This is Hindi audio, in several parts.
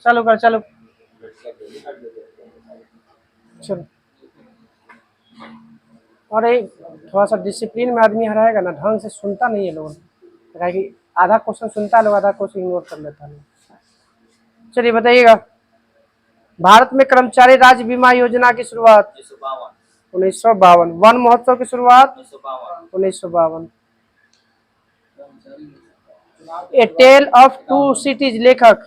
चालू कर चलो। चलो। अरे थोड़ा सा डिसिप्लिन में आदमी हराएगा ना, ढंग से सुनता नहीं है लोग, कि आधा क्वेश्चन सुनता है लोग, आधा क्वेश्चन इग्नोर कर लेता है। चलिए बताइएगा, भारत में कर्मचारी राज्य बीमा योजना की शुरुआत 1952। वन महोत्सव की शुरुआत 1952। ए टेल ऑफ टू सिटीज लेखक,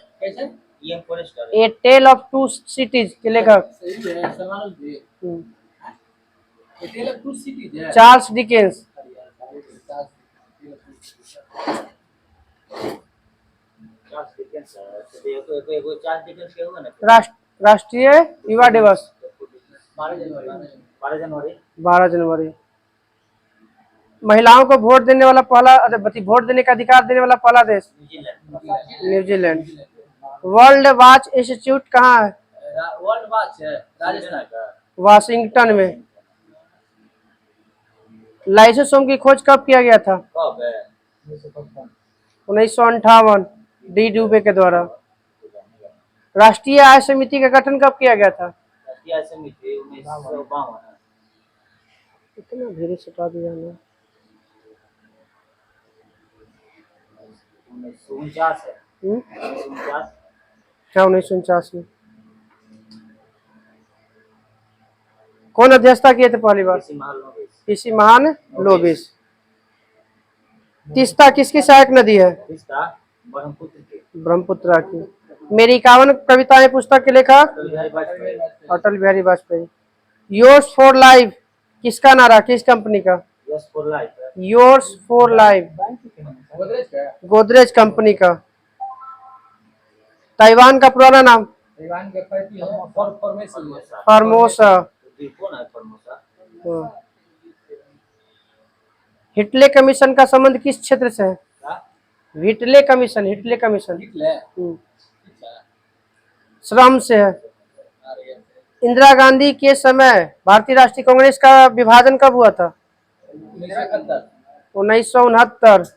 ए टेल ऑफ टू सिटीज के लेखक चार्ल्स डिकेंस। राष्ट्रीय युवा दिवस 12 जनवरी। महिलाओं को वोट देने वाला पहला, वोट देने का अधिकार देने वाला पहला देश न्यूजीलैंड। वर्ल्ड वॉच इंस्टीट्यूट कहाँ है? वर्ल्ड वॉच है राजस्थान का, वाशिंगटन में। लाइसोसोम की खोज कब किया गया था? 1958, डी डुबे के द्वारा। राष्ट्रीय आय समिति का गठन कब किया गया था? राष्ट्रीय आय समिति 1952। इतना धीरे सटा दिया ना। 1949 है। क्या 1949 में? कौन अध्यक्षता किए थे पहली बार? पीसी महालनोबिस। तीस्ता किसकी सहायक नदी है? ब्रह्मपुत्र की। मेरी 51 कविताएं पुस्तक के लेखक Atal Bihari Vajpayee. Yours for life किसका नारा, किस कंपनी का? Yours for life Godrej company का। ताइवान का पुराना नाम? फॉर्मोसा। हिटले कमीशन का संबंध किस क्षेत्र से है? हिटले कमीशन श्रम से है। इंदिरा गांधी के समय भारतीय राष्ट्रीय कांग्रेस का विभाजन कब हुआ था? 1969।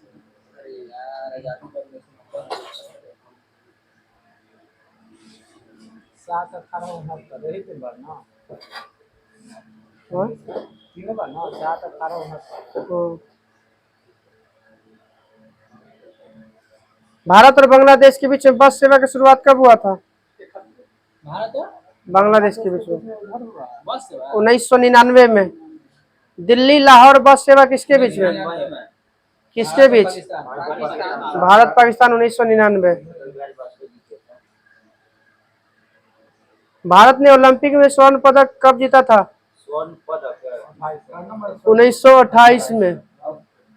भारत और बांग्लादेश के बीच में बस सेवा की शुरुआत कब हुआ था? बांग्लादेश के बीच में 1999 में। दिल्ली लाहौर बस सेवा किसके बीच में? किसके बीच? भारत पाकिस्तान 1999। भारत ने ओलंपिक में स्वर्ण पदक कब जीता था? 1928 में।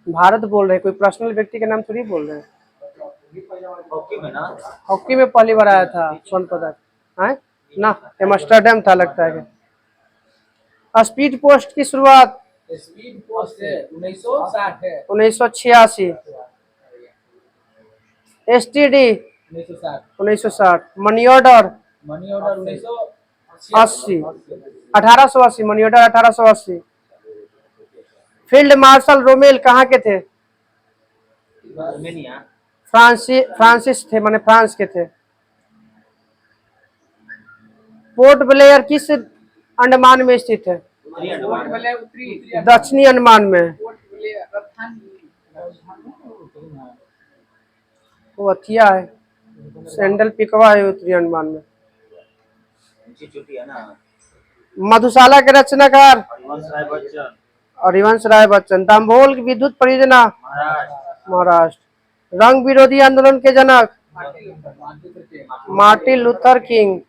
भारत बोल रहे, कोई पर्सनल व्यक्ति का नाम थोड़ी बोल रहे हैं। हॉकी में पहली बार आया था स्वर्ण पदक है ना, एम्स्टर्डम था लगता है। स्पीड पोस्ट की शुरुआत 1986। STD 1960। Money order 1980। 1880 money order 1880। Field marshal Rommel कहाँ के थे? फ्रांसिस थे, माने फ्रांस के थे। पोर्ट ब्लेयर किस अंडमान में स्थित है? दक्षिणी अंडमान में। वो अथिया है, सैंडल पिकवा है उत्तरी अंडमान में। मधुशाला के रचनाकार हरिवंश राय बच्चन। दाम्भोल विद्युत परियोजना महाराष्ट्र। रंग विरोधी आंदोलन के जनक मार्टिन लूथर किंग।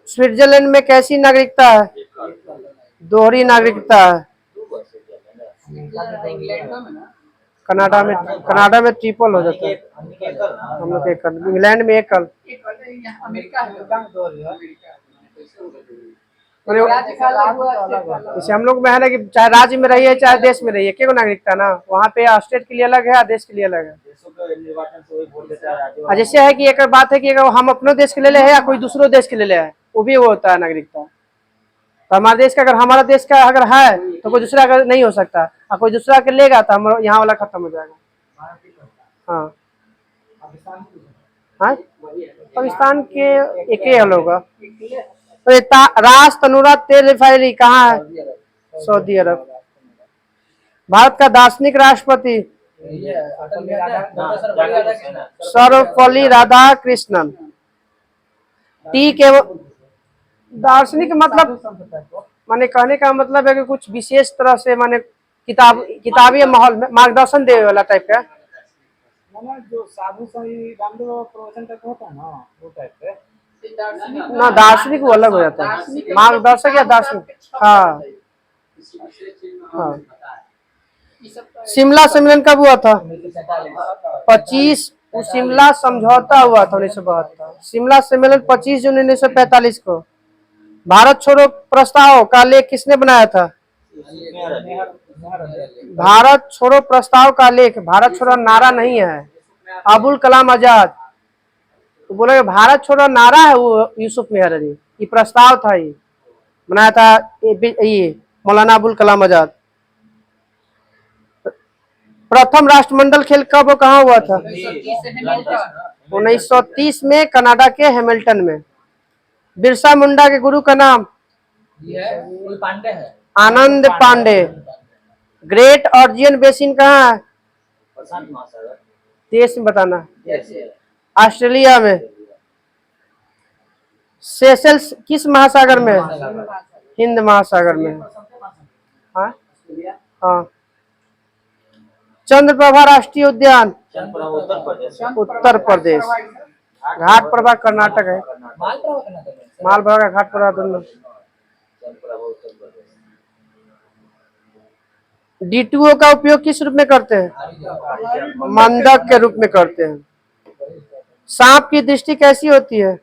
स्विट्जरलैंड में कैसी नागरिकता है? दोहरी नागरिकता है। कनाडा में ट्रिपल हो जाता है, हम लोग एकल, इंग्लैंड में एकल। जैसे हम लोग में है ना कि चाहे राज्य में रहिए चाहे देश में रहिए, क्यों नागरिकता ना, वहाँ पे स्टेट के लिए अलग है, देश के लिए अलग है। जैसे है कि एक बात है कि अगर हम अपने देश के ले ले है या कोई दूसरों देश के ले ले है, वो भी वो होता है नागरिकता। तो हमारे देश का, अगर हमारा देश का अगर है तो कोई दूसरा अगर नहीं हो सकता, और कोई दूसरा के लेगा तो हम यहाँ वाला खत्म हो जाएगा। हाँ हाँ, पाकिस्तान के एक ही हल होगा। तो ये रास तनूरा तेल रिफाइनरी कहाँ है? सऊदी अरब। भारत का दार्शनिक राष्ट्रपति सर्वपल्ली राधाकृष्णन। टी के दार्शनिक मतलब माने कहने का मतलब है कि कुछ विशेष तरह से माने किताबी माहौल में मार्गदर्शन देने वाला टाइप का, जो साधु संगी रामदेव बाबा प्रवचन तक होता है ना, वो टाइप के। ना दार्शनिक वो अलग हो जाता है, मार्गदर्शक या दार्शनिक। हाँ हाँ। शिमला सम्मेलन कब हुआ था? 25 शिमला समझौता हुआ था 1972। शिमला सम्मेलन 25 जून 1945 को। भारत छोड़ो प्रस्ताव का लेख किसने बनाया था? भारत छोड़ो प्रस्ताव का लेख, भारत छोड़ो नारा नहीं है, अबुल कलाम आजाद। तो बोले भारत छोड़ो नारा है वो यूसुफ मेहर अली, ये प्रस्ताव था, ये बनाया था ये मौलाना अबुल कलाम आजाद। प्रथम राष्ट्रमंडल खेल कब और कहाँ हुआ था? 1930 में कनाडा के हैमिल्टन में। बिरसा मुंडा के गुरु का नाम? आनंद पांडे। ग्रेट ऑर्जियन बेसिन कहाँ है? देश में बताना। ऑस्ट्रेलिया में। सेशल्स किस महासागर में? हिंद महासागर में। हाँ हाँ। चंद्रप्रभा राष्ट्रीय उद्यान? उत्तर प्रदेश। घाट प्रभा कर्नाटक है। मालप्रभा का घाट प्रभा दोनों। D2O का उपयोग किस रूप में करते हैं? मंदक के रूप में करते हैं। सांप की दृष्टि कैसी होती है?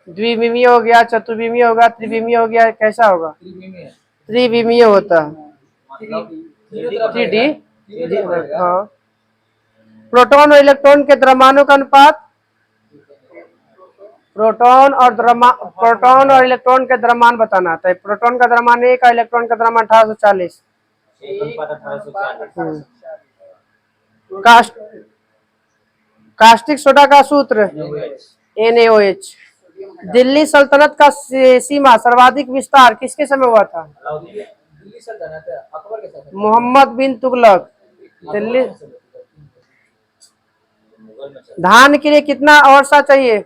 द्विमीमीय हो गया, चतुर्मीमीय होगा, त्रिमीमीय हो गया, कैसा होगा? त्रिमीमीय होता है। 3D। हाँ। प्रोटॉन और इलेक्ट्रॉन के द्रव्यमानों का अनुपात? प्रोटॉन और इलेक्ट्रॉन के द्रव्यमान बताना आता है। प्रोटॉन का द्रव्यमान 1 और इलेक्ट्रॉन का द्रव्यमान 1840। कास्टिक सोडा का सूत्र? NaOH। दिल्ली सल्तनत का सीमा सर्वाधिक विस्तार किसके समय हुआ था? मोहम्मद बिन तुगलक। दिल्ली। धान के लिए कितना वर्षा चाहिए?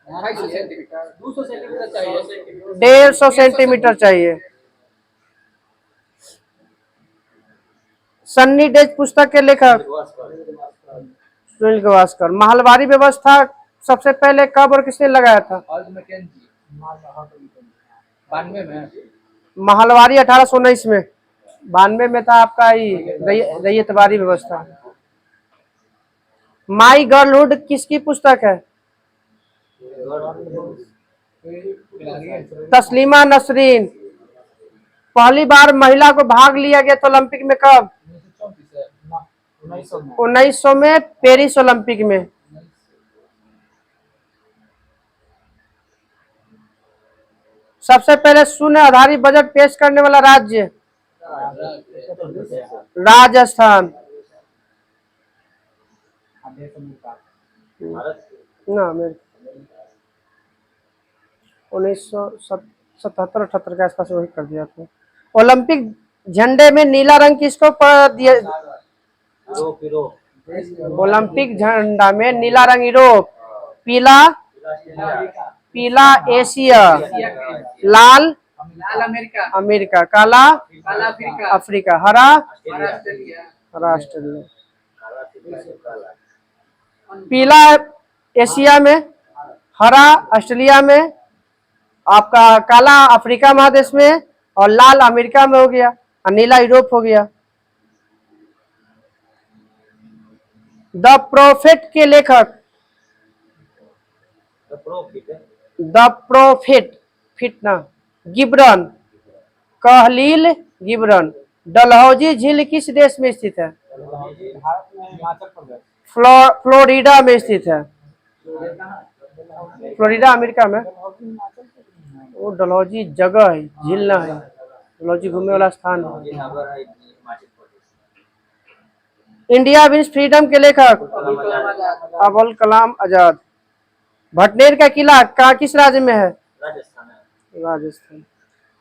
150 सेंटीमीटर चाहिए। सन्नी डेज पुस्तक के लेखक? सुनील गावस्कर। महलवारी व्यवस्था सबसे पहले कब और किसने लगाया था? महलवारी 1819 में। 92 में था आपका ही रैयतवारी व्यवस्था। माई गर्लहुड किसकी पुस्तक है? तस्लीमा नसरीन। पहली बार महिला को भाग लिया गया था ओलंपिक में कब? 1900 में पेरिस ओलंपिक में। सबसे पहले शून्य आधारित बजट पेश करने वाला राज्य? राजस्थान। ना 1977-78 के आसपास वही कर दिया था। ओलंपिक झंडे में नीला रंग किसको दिया? ओलंपिक झंडा में नीला रंग यूरोप, पीला एशिया, लाल अमेरिका, काला अफ्रीका, हरा ऑस्ट्रेलिया। पीला एशिया में, हरा ऑस्ट्रेलिया में, आपका काला अफ्रीका महादेश में, और लाल अमेरिका में हो गया, और नीला यूरोप हो गया। द प्रोफेट के लेखक? द प्रोफेट फिट ना गिब्रन, कहलील गिब्रन। डलहौजी झील किस देश में स्थित है? फ्लोरिडा में स्थित है। फ्लोरिडा अमेरिका में। वो डलहौजी जगह है, झील ना है। डलहौजी घूमने वाला स्थान है। इंडिया विंस फ्रीडम के लेखक अबुल कलाम आजाद। भटनेर का किला कहाँ किस राज्य में है? राजस्थान है। राजस्थान।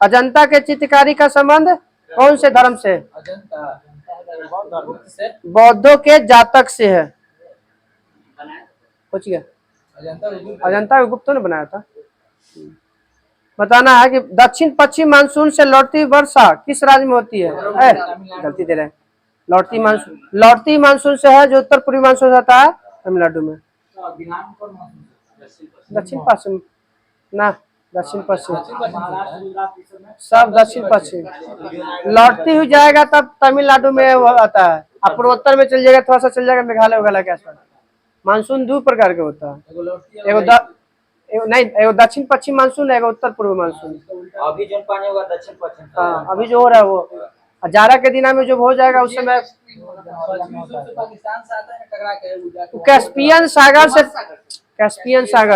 अजंता के चित्रकारी का संबंध कौन से धर्म से? अजंता गुप्त से। बौद्धों के जातक से है। पूछ गया। अजंता गुप्तों ने बनाया था। बताना है कि दक्षिण पश्चिम मानसून से लौटती वर्षा किस राज्य में होती है? गलती दे रहे हैं। लौटती मानसून से है जो उत्तर पूर्वी मानसून होता है तमिलनाडु में। दक्षिण पश्चिम ना, दक्षिण पश्चिम सब दक्षिण पश्चिम। लौटती हुई जाएगा तब तमिलनाडु में वो आता है। अब पूर्वोत्तर में चल जाएगा, थोड़ा सा चल जाएगा मेघालय वगैरह के आसपास। मानसून दो प्रकार के होता है, एगो दक्षिण पश्चिम मानसून है, एगो उत्तर पूर्व मानसून। अभी जो पानी होगा दक्षिण पश्चिम। हाँ, अभी जो हो रहा है वो जाड़ा के दिना में जो हो जाएगा उस समय पाकिस्तान से आता है टकरा के कैस्पियन सागर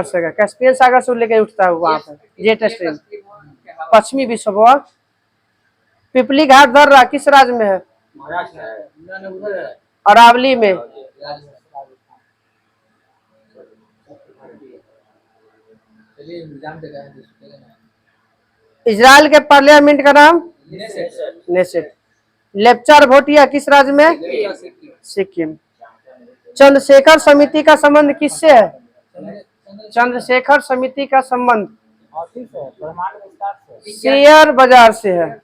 से कैस्पियन सागर से लेके उठता है वहां पर जेट स्ट्रीम। पश्चिमी विक्षोभ। पिपली घाट दर्रा किस राज्य में है? महाराष्ट्र है। अरावली में। इजराइल के पार्लियामेंट का नाम? नेसेट। लेप्चार भोटिया किस राज्य में? सिक्किम। चंद्रशेखर समिति का संबंध किससे है? चंद्रशेखर समिति का संबंध शेयर बाजार से है।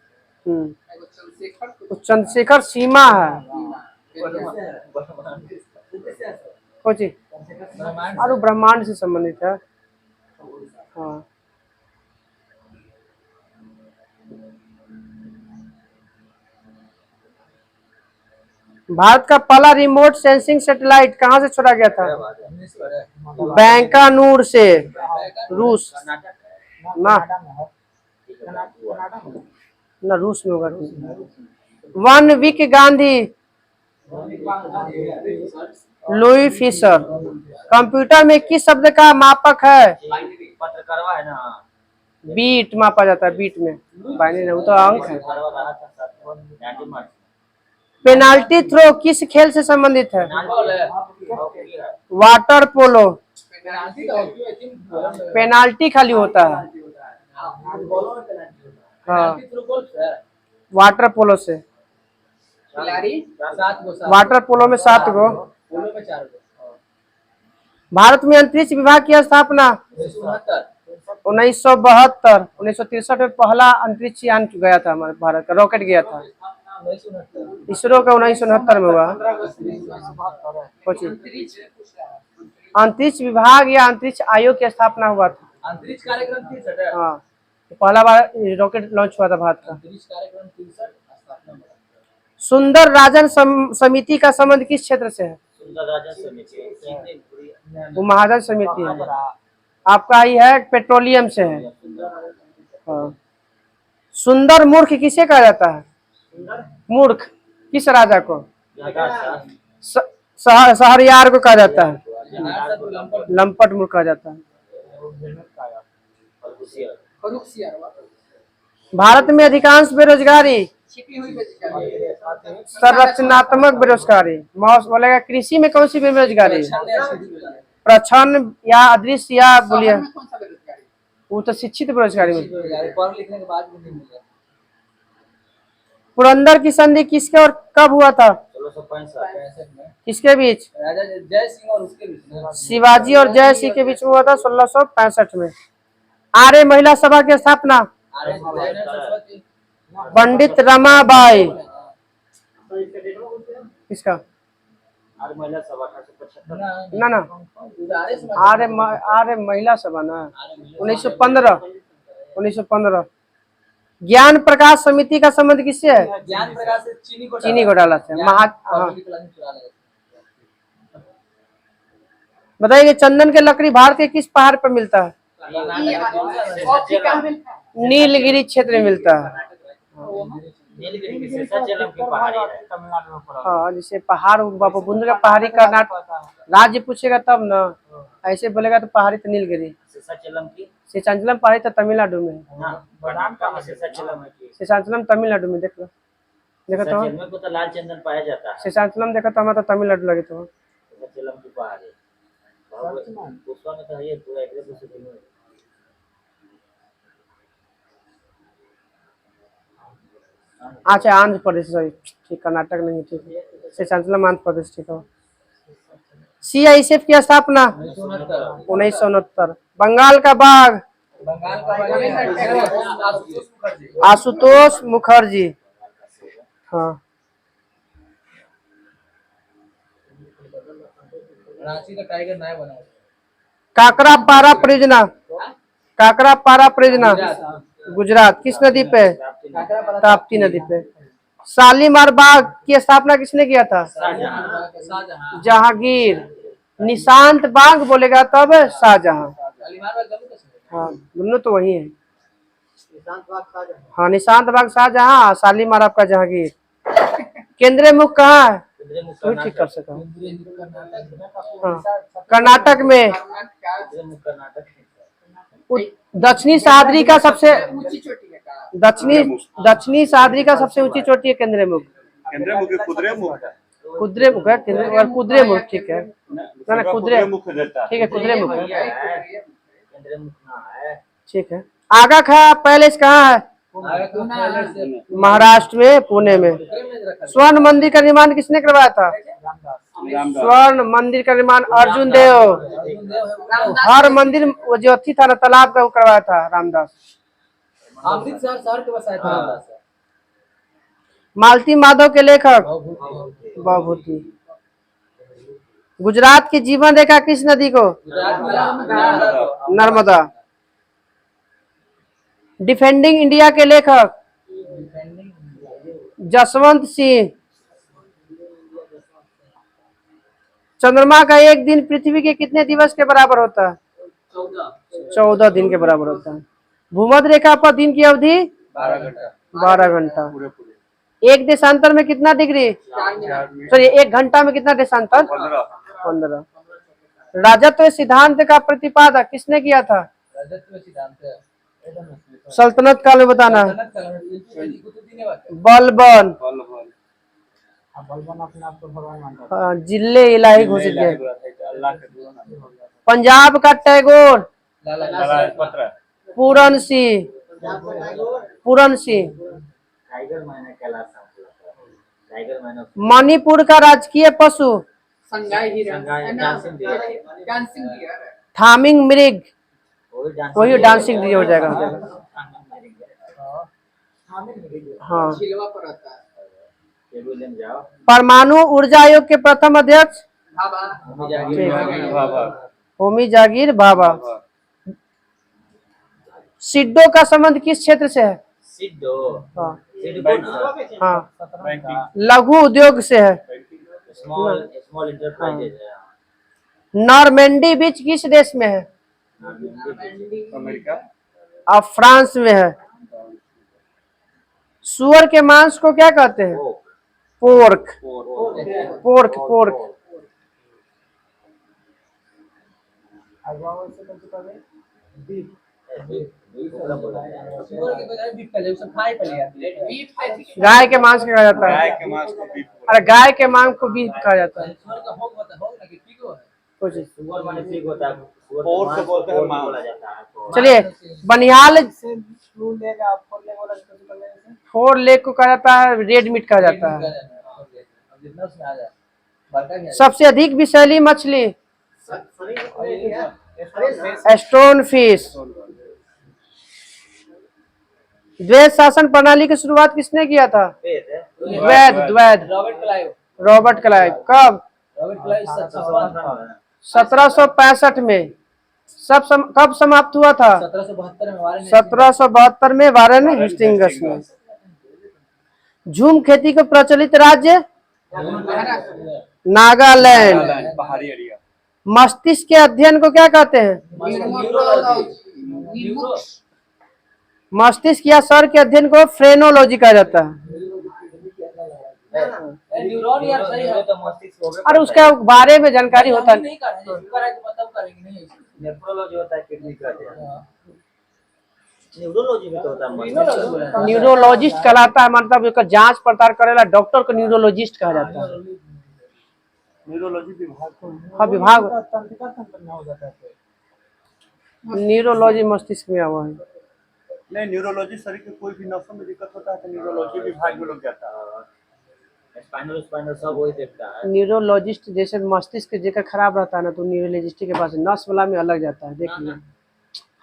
चंद्रशेखर सीमा है। कोची और ब्रह्मांड से संबंधित है। हाँ। भारत का पहला रिमोट सेंसिंग सैटेलाइट कहाँ से छोड़ा गया था? बैंकानूर से, रूस। ना रूस में होगा। One week Gandhi Louis Fischer. Computer में किस शब्द का मापक है? पत्रकारवा है ना, बीट मापा जाता है। बीट में बाइनरी वो तो अंक है। पेनाल्टी थ्रो किस खेल से संबंधित है? Water polo. पेनाल्टी खाली होता है। हाँ, वाटर पोलो से। वाटर पोलो में 7 गो। भारत में अंतरिक्ष विभाग की स्थापना 1972। 1963 में पहला अंतरिक्ष यान गया था हमारे भारत का, रॉकेट गया था। इसरो का 1969 में हुआ। अंतरिक्ष विभाग या अंतरिक्ष आयोग की स्थापना हुआ था। अंतरिक्ष कार्यक्रम। हाँ, पहला बार रॉकेट लॉन्च हुआ था भारत का। सुंदर राजन समिति का संबंध किस क्षेत्र से है? सुंदर राजन समिति वो महाजन समिति है। आपका ही है पेट्रोलियम से है। हाँ। सुंदर मूर्ख किसे कहा जाता है? मूर्ख किस राजा को? शहरयार को कहा जाता है। लंपट मूर्ख कहा जाता है। भारत में अधिकांश बेरोजगारी संरचनात्मक बेरोजगारी। बोलेगा कृषि में कौन सी बेरोजगारी? प्रछन्न या अदृश्य या बोलिए वो तो शिक्षित बेरोजगारी में। पुरंदर की संधि किसके और कब हुआ था? 1665 किसके बीच? जय सिंह और उसके बीच। शिवाजी और जय सिंह के बीच में हुआ था 1665 में। आर्य महिला सभा की स्थापना पंडित रमाबाई। किसका? ना ना, आर्य महिला सभा ना 1915। ज्ञान प्रकाश समिति का संबंध किससे है? ज्ञान प्रकाश से चीनी घोटाला से। बताइए चंदन के लकड़ी भारत के किस पहाड़ पर मिलता है? नीलगिरी क्षेत्र में मिलता है। हाँ, जैसे पहाड़ बुंद का पहाड़ी कर्नाटक राज्य पूछेगा तब ना, ऐसे बोलेगा तो पहाड़ी तो नीलगिरी। शेषाचलम पहाड़ी तो तमिलनाडु में है। शेषाचलम तमिलनाडु में देख लो। देखा तो सचेलम को तो लाल चंदन पाया जाता है। शेषाचलम देखा तो हमारा तमिलनाडु लगे तो सचेलम की पहाड़ है। पुष्पा में तो है ये पूरा एक दूसरे दिन अच्छा आंध्र प्रदेश सॉरी ठीक कर्नाटक नहीं ठीक है शेषाचलम आंध्र प्रदेश ठीक है CISF की स्थापना 1969 बंगाल का बाघ बंगाल का आशुतोष मुखर्जी हाँ रांची का टाइगर नया बना है। काकरा पारा परियोजना काकरा पारा परियोजना गुजरात किस नदी पे ताप्ती नदी पे शालीमार बाग की स्थापना किसने किया था शाहजहां। जहांगीर निशांत बाग बोलेगा तब शाहजहां हाँ दोनों तो वही है हाँ निशांत बाग शाहजहां शालीमार आपका जहांगीर केंद्रीय मुख कहाँ है कोई ठीक कर सका हाँ कर्नाटक में दक्षिणी सह्याद्री का सबसे दक्षिणी सह्याद्री का सबसे ऊंची चोटी है केंद्रीय मुख कुद्रे मुख है और कुद्रे मुख ठीक है ना कुद्रे ठीक है कुद्रे मुख ठीक है आगा खा पैलेस कहाँ है महाराष्ट्र में पुणे में स्वर्ण मंदिर का निर्माण किसने करवाया था स्वर्ण मंदिर का निर्माण अर्जुन देव हर मंदिर वो जो थी था ना तालाब का वो करवाया था रामदास अमृतसर शहर के बसाया था। मालती माधव के लेखक भभूति गुजरात की जीवन रेखा किस नदी को नर्मदा डिफेंडिंग इंडिया के लेखक जसवंत सिंह चंद्रमा का एक दिन पृथ्वी के कितने दिवस के बराबर होता है 14 दिन के बराबर होता है भूमध्य रेखा पर दिन की अवधि 12 घंटा एक देशांतर में कितना डिग्री सॉरी एक घंटा में कितना देशांतर 15 राजत्व सिद्धांत का प्रतिपादक किसने किया था सल्तनत काल में बताना बलबन अपने आप को भगवान मानता है। हाँ, जिले इलाही घोषित किया पंजाब का टैगोर पूरन सिंह पूरन सिंह टाइगर मैंने कहलाता टाइगर मैंने मणिपुर का राजकीय पशु थामिंग मृग वही डांसिंग हो जाएगा हाँ परमाणु ऊर्जा आयोग के प्रथम अध्यक्ष होमी जागीर भाभा सिड्डो का संबंध किस क्षेत्र से है सिद्धो हाँ हाँ लघु उद्योग से है स्मॉल स्मॉल इंटरप्राइजेज है नॉर्मेंडी बीच किस देश में है अमेरिका अब फ्रांस में है सुअर के मांस को क्या कहते हैं पोर्क पोर्क पोर्क गाय के मांस कहा जाता है अरे गाय के मांस को बीफ कहा जाता है कुछ चलिए बनिहाल फोर लेग को कहा जाता है रेड मीट कहा जाता है सबसे अधिक विषैली मछली स्टोन फिश द्वैध शासन प्रणाली की शुरुआत किसने किया था द्वैध रॉबर्ट क्लाइव कब 1765 में कब समाप्त हुआ था 1772 में वारेन हेस्टिंग्स में झूम खेती को प्रचलित राज्य नागालैंड पहाड़ी एरिया मस्तिष्क के अध्ययन को क्या कहते हैं मस्तिष्क या सर के अध्ययन को फ्रेनोलॉजी कहा जाता है और उसके बारे में जानकारी होता है न्यूरोलॉजी में तो होता है मस्तिष्क। न्यूरोलॉजिस्ट कहलाता है, मतलब उसका जांच पड़ताल करेला डॉक्टर को न्यूरोलॉजिस्ट कहा जाता है। न्यूरोलॉजी विभाग को हाँ, विभाग तंत्रिका तंत्र में हो जाता है तो। न्यूरोलॉजी मस्तिष्क में हुआ है। नहीं, न्यूरोलॉजी शरीर के कोई भी नसों में दिक्कत होता है तो न्यूरोलॉजी विभाग में लोग जाता है। स्पाइनल स्पाइनल सब वही देखता है। न्यूरोलॉजिस्ट जैसे मस्तिष्क जेकर खराब रहता है ना, तो न्यूरोलॉजिस्ट के पास नस वाला में अलग जाता है, देखिए।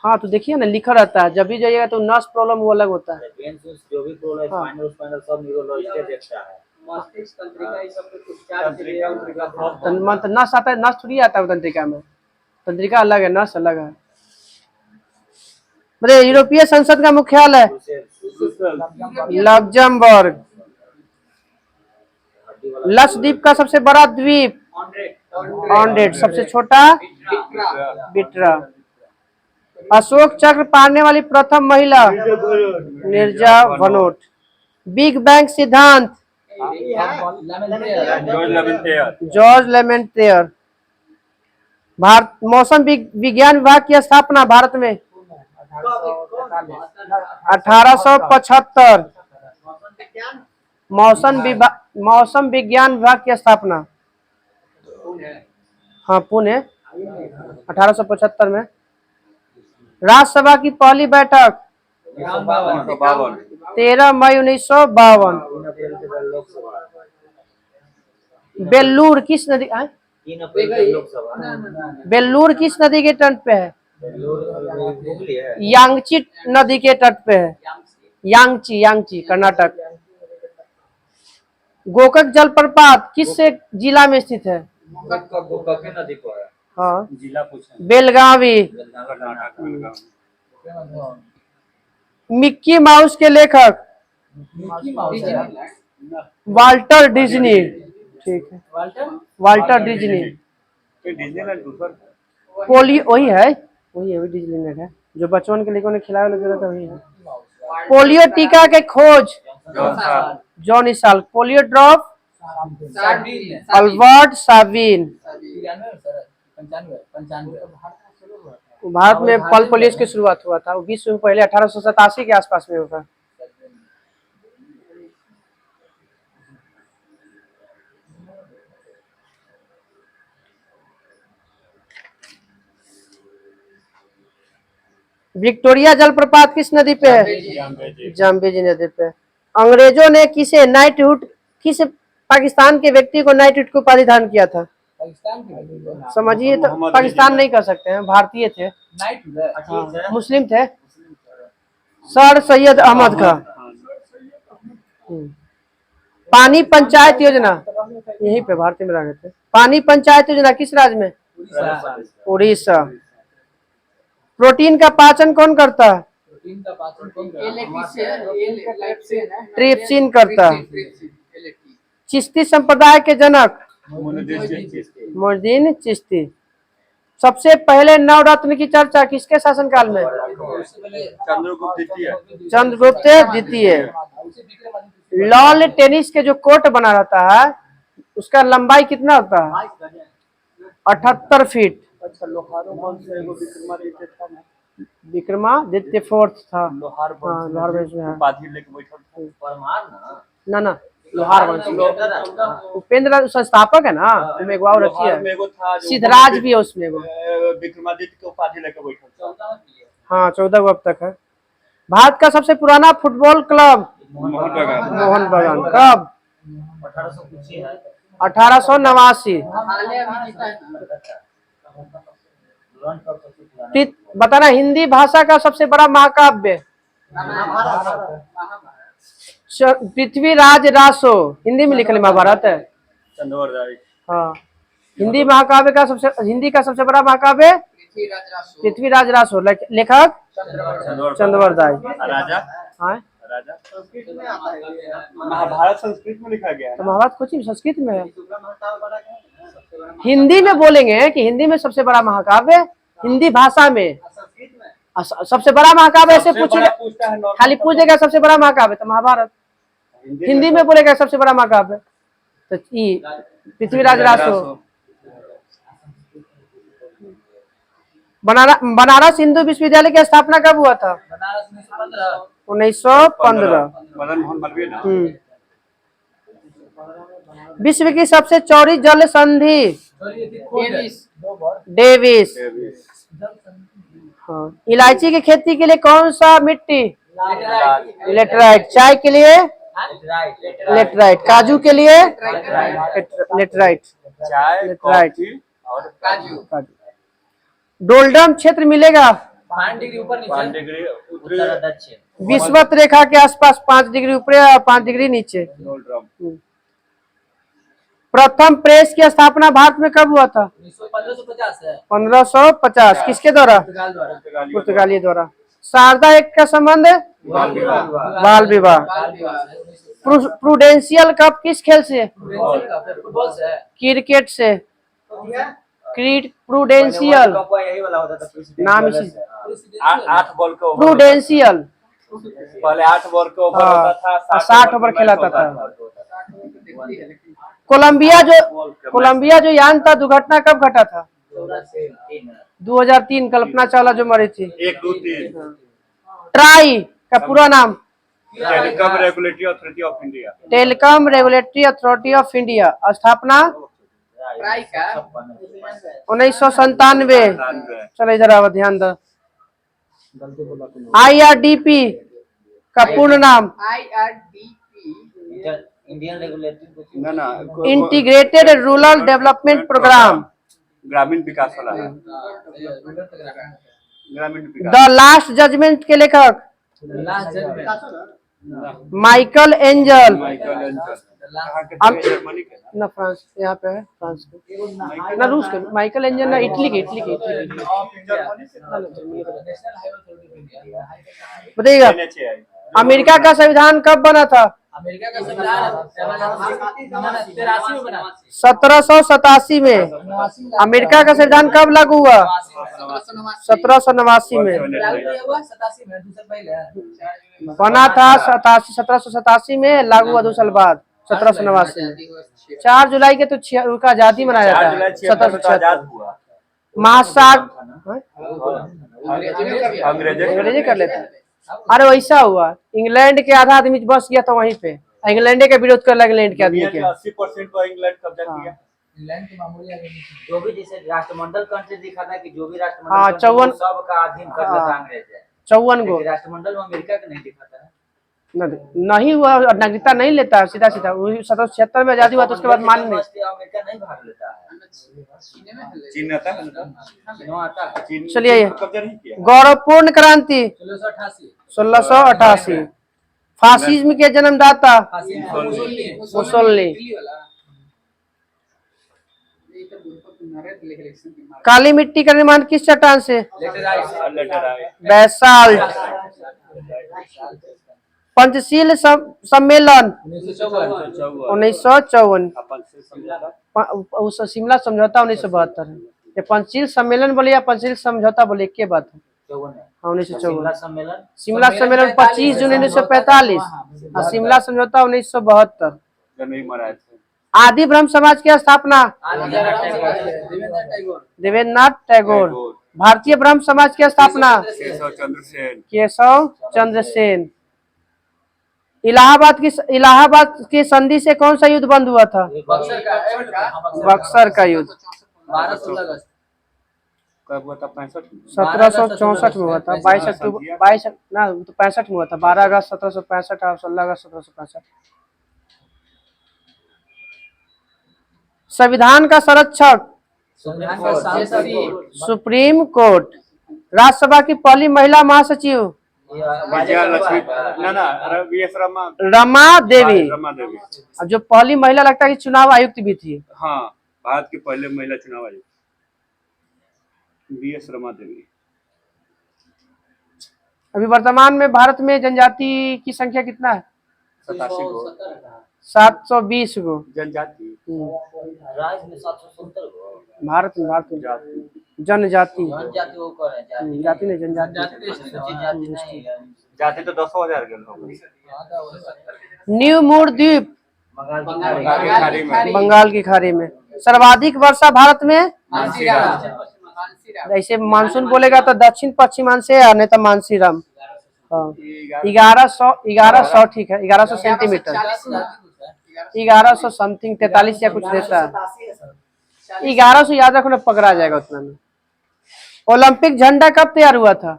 हाँ तो देखिए ना, लिखा रहता है, जब भी जाइएगा तो नस प्रॉब्लम वो अलग होता है। जो भी प्रॉब्लम हाँ। स्पाइनल स्पाइनल सब न्यूरोलॉजिस्ट देखता है। मस्तिष्क तंत्रिका ये सब कुछ तंत्रिका तो नस आता है, नस थोड़ी आता है तंत्रिका में, तंत्रिका अलग है, नस अलग है। मतलब यूरोपीय संसद का मुख्यालय लग्जमबर्ग। लक्षद्वीप का सबसे बड़ा द्वीप ऑनड्रेट, सबसे छोटा बिट्रा। अशोक चक्र पाने वाली प्रथम महिला निर्जा भनोट। बिग बैंग सिद्धांत जॉर्ज लेमेंटेयर। भारत मौसम विज्ञान विभाग की स्थापना भारत में 1875। मौसम विज्ञान विभाग की स्थापना, हाँ पुणे 1875 में। राज्यसभा की पहली बैठक 13 मई 1952। बेल्लूर किस नदी बेल्लूर किस नदी के तट पे है? यांगची नदी के तट पे है। यांगची कर्नाटक। गोकक जलप्रपात किस जिला में स्थित है? नदी को है। हाँ, जिला पूछा बेलगावी। मिक्की माउस के लेखक वाल्टर डिज्नी। ठीक है, वाल्टर डिज्नी। पोलियो वही है डिज्नीलैंड है, जो बच्चों के लिए खिलाने वाला जरूरत है, वही है। पोलियो टीका के खोज Jonas Salk. Polio drop Albert Sabin. Bharat में पल पोलियो की शुरुआत हुआ था, विश्व में पहले 1887 के आसपास में होगा। विक्टोरिया जलप्रपात किस नदी पे है? जाम्बेजी नदी पे। अंग्रेजों ने किस पाकिस्तान के व्यक्ति को नाइटहुड को उपाधि दान किया था? समझिए, तो पाकिस्तान नहीं कर सकते हैं, भारतीय थे, हाँ, मुस्लिम थे। सर सैयद अहमद खां। पानी पंचायत योजना यहीं पे भारतीय में रह गए थे। पानी पंचायत योजना किस राज्य में? उड़ीसा। प्रोटीन का पाचन कौन करता है? ट्रिप्सिन करता है। चिश्ती संप्रदाय के जनक मोइनुद्दीन चिश्ती। सबसे पहले नवरत्न की चर्चा किसके शासनकाल में? चंद्रगुप्त द्वितीय। लॉन टेनिस के जो कोर्ट बना रहता है, उसका लंबाई कितना होता है? 78 फीट। अच्छा, लोहारो विक्रमादित्य फोर्थ था। लोहार हाँ, लोहार वंश में है। उपाधि लेके बैठल था। परमार ना लोहार वंश में। उपेंद्र संस्थापक है ना, उसमें एगो और रखी है, सिद्धराज भी है उसमें एगो। विक्रमादित्य के उपाधि लेके बैठल था। हाँ, 14 अब तक है। भारत का सबसे पुराना फुटबॉल क्लब मोहन बगान। कब? 1889। बताना हिंदी भाषा का सबसे बड़ा महाकाव्य। पृथ्वीराज रासो। हिंदी में लिखल महाभारत है। हाँ, हिंदी का सबसे बड़ा महाकाव्य पृथ्वीराज रासो। लेखक चंद्रवरदाय। हाँ, महाभारत संस्कृत में लिखा गया है। तो महाभारत कुछ संस्कृत में है। हिंदी में बोलेंगे कि हिंदी में सबसे बड़ा महाकाव्य, हिंदी भाषा में सबसे बड़ा महाकाव्य ऐसे पूछेगा, खाली पूछेगा सबसे बड़ा महाकाव्य तो महाभारत। हिंदी में बोलेगा सबसे बड़ा महाकाव्य तो पृथ्वीराज रासो। बनारस हिंदू विश्वविद्यालय की स्थापना कब हुआ था? बनारस 1915। 1915। मदन मोहन मालवीय ना। विश्व की सबसे चौड़ी जल संधि? डेविस। हाँ। इलायची की खेती के लिए कौन सा मिट्टी? लेटराइट। चाय के लिए? लेटराइट। काजू के लिए? लेटराइट। चाय, कॉफी और काजू। डोलडम क्षेत्र मिलेगा 5 डिग्री ऊपर नीचे। 5 डिग्री उत्तर दक्षिण। विषुवत रेखा के आसपास 5 डिग्री ऊपर या 5 डिग्री नीचे। प्रथम प्रेस की स्थापना भारत में कब हुआ था? 1550 है। 1550। किसके द्वारा? पुर्तगाली द्वारा। शारदा एक्ट का संबंध? बाल विवाह। प्रूडेंशियल कप किस खेल से? फुटबॉल से। क्रिकेट से। प्रूडेंशियल यही वाला होता था। नाम इसी 8 बॉल का ओवर। प्रूडेंशियल पहले 8 बॉल का ओवर होता था, 60 ओवर खेलाता था। कोलंबिया जो यान था दुर्घटना कब घटा था? 2003। कल्पना चावला जो मरी थी। 1, 2, 3। ट्राई का पूरा नाम? Telecom regulatory authority of India. Telecom regulatory authority of India. स्थापना 1997। चलो इधर आओ, ध्यान दो। IRDP का पूर्ण नाम? इंडियन रेगुलेटरी ना इंटीग्रेटेड रूरल डेवलपमेंट प्रोग्राम। ग्रामीण विकास वाला है। ग्रामीण विकास। द लास्ट जजमेंट के लेखक? Michael angel. जर्मनी के ना फ्रांस, यहाँ पे है फ्रांस के, ना रूस के। माइकल एंजल ना इटली के। बताइएगा, अमेरिका का संविधान कब बना था? अमेरिका का संविधान 83 में बना। 1787 में। अमेरिका का संविधान कब लागू हुआ? 1789 में। बना था 1787 में, लागू हुआ 2 साल बाद 1789 में। 4 जुलाई के तो उनका आजादी मनाया जाता है। 1776 महासाग अंग्रेजी कर लेते हैं। अरे वैसा हुआ, इंग्लैंड के आधा आदमी बस गया था वहीं पे, इंग्लैंड का विरोध कर लगा। इंग्लैंड के आदमी के 80% को इंग्लैंड कब्जा किया। इंग्लैंड की मामूली जो भी जैसे राष्ट्रमंडल कंट्री दिखा था कि जो भी राष्ट्रमंडल हाँ 54 सब का अधीन कर लेता अंग्रेज है। 54 गो राष्ट्रमंडल में अमेरिका का नहीं दिखाता है। नहीं हुआ, नागरिकता नहीं लेता सीधा। 1776 में आजादी हुआ तो उसके बाद मान नहीं। अमेरिका नहीं भाग लेता है। चीन आता है। चलिए, कब्जा नहीं किया। गौरवपूर्ण क्रांति 1688। फासिज्म के जन्मदाता? मुसोलिनी। काली मिट्टी का निर्माण किस चट्टान से? बैसाल्ट। पंचशील सम्मेलन 1954। शिमला समझौता 1972। ये पंचशील सम्मेलन बोले या पंचशील समझौता बोले, एक के बात है। 1954। शिमला सम्मेलन 25 जून 1945 और शिमला समझौता 1972। आदि ब्रह्म समाज की स्थापना? देवेंद्रनाथ टैगोर। भारतीय ब्रह्म समाज की स्थापना? केशव चंद्र सेन। इलाहाबाद की संधि से कौन सा युद्ध बंद हुआ था? बक्सर का युद्ध। 1764 में हुआ था। 22 अक्टूबर 22 ना तो 65 में हुआ था। 12 अगस्त 1765 और 16 अगस्त 1765। संविधान का संरक्षक? Supreme court. राज्यसभा की पहली महिला महासचिव? रमा देवी। जो पहली महिला लगता है कि चुनाव आयुक्त भी थी। हाँ, भारत की पहले महिला चुनाव आयुक्त BS रमा देवी। अभी वर्तमान में भारत में जनजाति की संख्या कितना है? 720 गो जनजाति। राज्य में 770 गो। भारत में जनजाति। जाति नहीं, जनजाति। जाति तो 10,000 के लोग। न्यू मूर द्वीप बंगाल की खाड़ी में। सर्वाधिक वर्षा भारत में? जैसे मानसून बोलेगा तो दक्षिण पश्चिमांश से या नहीं तो मानसीराम। हाँ 1100 ठीक है, 1100 सेंटीमीटर, 1100 समथिंग 43 या कुछ देता है। 1100 याद रखो ना, पकड़ा जाएगा उतना में। ओलंपिक झंडा कब तैयार हुआ था?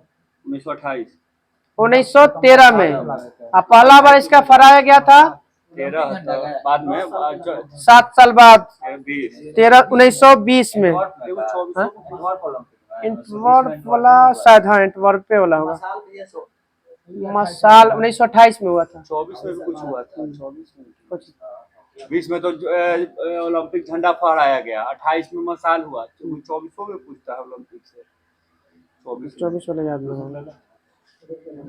1913 में। अब पहला बार इसका फहराया गया था 13 बाद में 7 साल बाद 1920 1920 में। इंटवर्प वाला शायद, हाँ इंटवर्प पे वाला होगा। साल 1928 में हुआ था। 24 में भी कुछ हुआ था, 24 में कुछ 20 में तो ओलंपिक झंडा फहराया गया, 28 में मसाल हुआ, 24 में पूछता है ओलंपिक से। 24 वाला याद नहीं।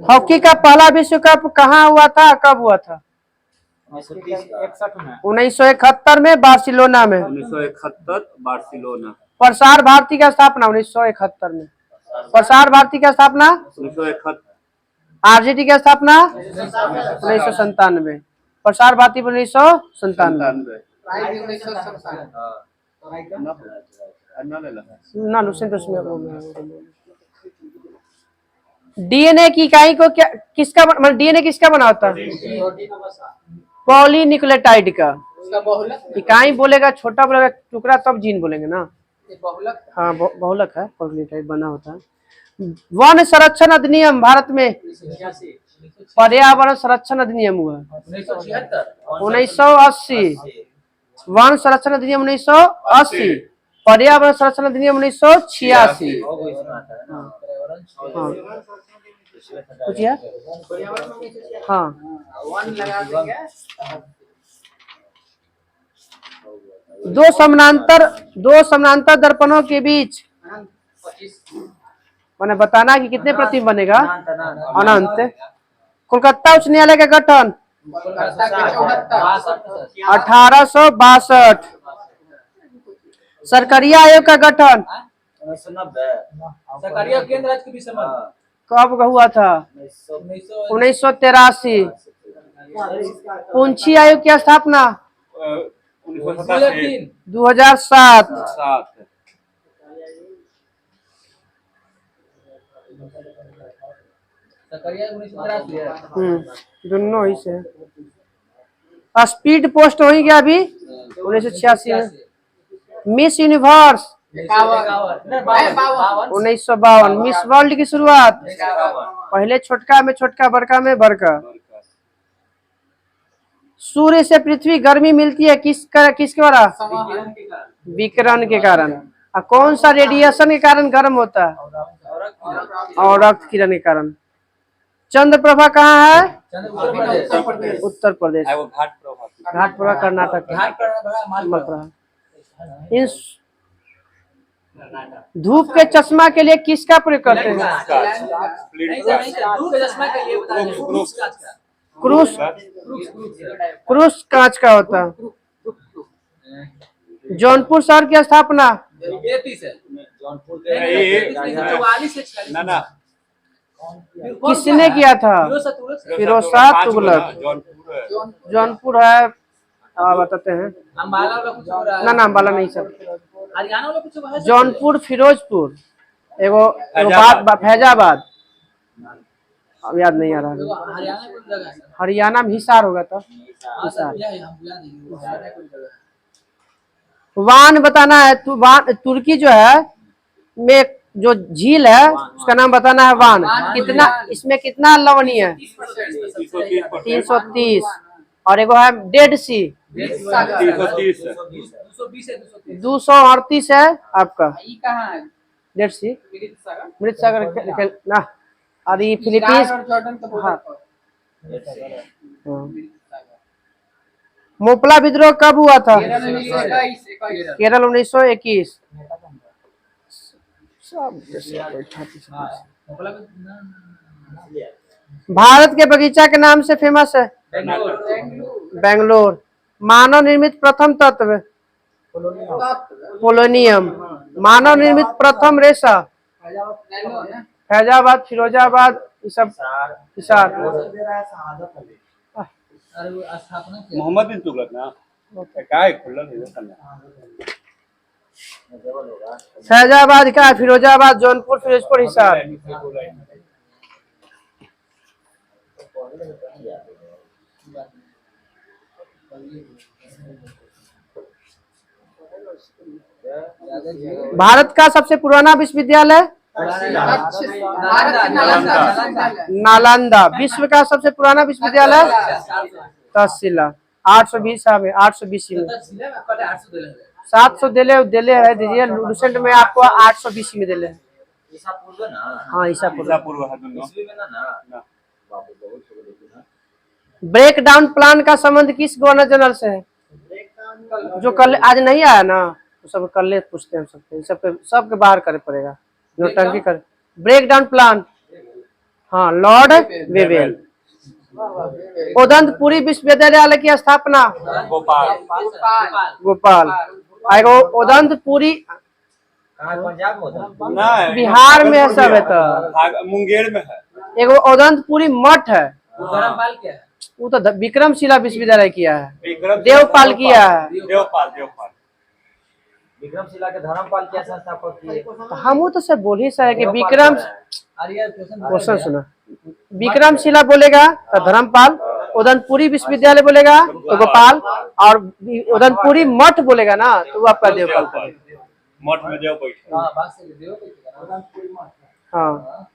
हॉकी का पहला विश्व कप कहाँ हुआ था, कब हुआ था? 1971 में बार्सिलोना में। 1971 बार्सिलोना। प्रसार भारती का स्थापना 1971 में। प्रसार भारती का स्थापना 1971। आरजेडी की स्थापना 1997। प्रसार भारती 1997। ना डीएनए की इकाई को क्या, किसका मतलब डीएनए किसका बना होता है? पॉलीन्यूक्लियोटाइड का। इकाई बोलेगा, छोटा बोलेगा टुकड़ा, तब जीन बोलेंगे ना। हाँ बहुलक है, पॉलीन्यूक्लियोटाइड बना होता है। वन संरक्षण अधिनियम भारत में, पर्यावरण संरक्षण अधिनियम हुआ 1980। वन संरक्षण अधिनियम 1980, पर्यावरण संरक्षण अधिनियम 1986। हाँ दो समानांतर दर्पणों के बीच मैंने बताना कि कितने प्रतिबिंब बनेगा? अनंत। कोलकाता उच्च न्यायालय का गठन 1862। सरकारिया आयोग का गठन 1990। कब हुआ था? 1983। पूंछी आयोग की स्थापना 2007। दोनों ही से। स्पीड पोस्ट हो ही गया अभी 1986 में। Miss universe 1952। मिस वर्ल्ड की शुरुआत पहले छोटका में छोटका, बड़का में बड़का। सूर्य से पृथ्वी गर्मी मिलती है किसके द्वारा? विकिरण के कारण। और कौन सा रेडिएशन के कारण गर्म होता है? और रक्त किरण के कारण। चंद्र प्रभा कहाँ है? उत्तर प्रदेश। घाट प्रभा कर्नाटक। धूप के चश्मा के लिए किसका प्रयोग करते हैं? क्रूस कांच का होता है। जौनपुर शहर की स्थापना किसने किया था? फिरोज शाह तुगलक। जौनपुर है, बताते हैं ना, अम्बाला नहीं सर। जौनपुर, फिरोजपुर, एगो बात फैजाबाद, अब याद नहीं आ रहा। हरियाणा में हिसार होगा तो हिसार। वान बताना है। तुर्की जो है में जो झील है उसका नाम बताना है वान। कितना इसमें कितना लवणीय है? 330। और एगो है डेड सी 238 है आपका। डेड सी मृत सागर ना, और ये फिलीपींस। हाँ मोपला विद्रोह कब हुआ था? केरल 1921। भारत के बगीचा के नाम से फेमस है बेंगलोर। मानव निर्मित प्रथम तत्व पोलोनियम। मानव निर्मित प्रथम रेशा फैजाबाद, फिरोजाबाद, ये सब हिसार। मोहम्मद बिन तुगलक ना, काय खुल्ला नहीं करना। फैजाबाद का, फिरोजाबाद, जौनपुर, फिरोजपुर, हिसार। भारत का सबसे पुराना विश्वविद्यालय नालंदा। विश्व का सबसे पुराना विश्वविद्यालय तक्षशिला। 820 में 820 में 700 दिले है दीजिए। रिसेंट में आपको 820 में दिले है। ईसा पूर्व ना। हाँ ईसा पूर्व है दोनों। ईस्वी में ना। बाप रे, बहुत छोटे लेकिन ना। ब्रेक डाउन प्लान का संबंध किस गवर्नर जनरल से है? जो कल आज नहीं आया ना, तो सब कल पूछते हैं सबके, सबके बाहर करे पड़ेगा, नोटंकी कर। ब्रेक डाउन प्लान, हाँ, लॉर्ड वेवेल। उदंतपुरी विश्वविद्यालय की स्थापना गोपाल। उदंतपुरी पंजाब में होता नहीं, बिहार में है सब है तो। मुंगेर में है। एगो उदंतपुरी मठ है, धर्मपाल क्या है? वो तो विक्रमशिला विश्वविद्यालय किया है, विक्रम देवपाल किया है। देवपाल विक्रमशिला के धर्मपाल क्या संस्थापक किए? हम तो सब बोल ही सके कि विक्रम। क्वेश्चन सुना, विक्रमशिला बोलेगा तो धर्मपाल, उदंतपुरी विश्वविद्यालय बोलेगा तो गोपाल, और उदंतपुरी मठ बोलेगा ना तो वो आपका देवपाल। मठ में देव बैठे। हाँ,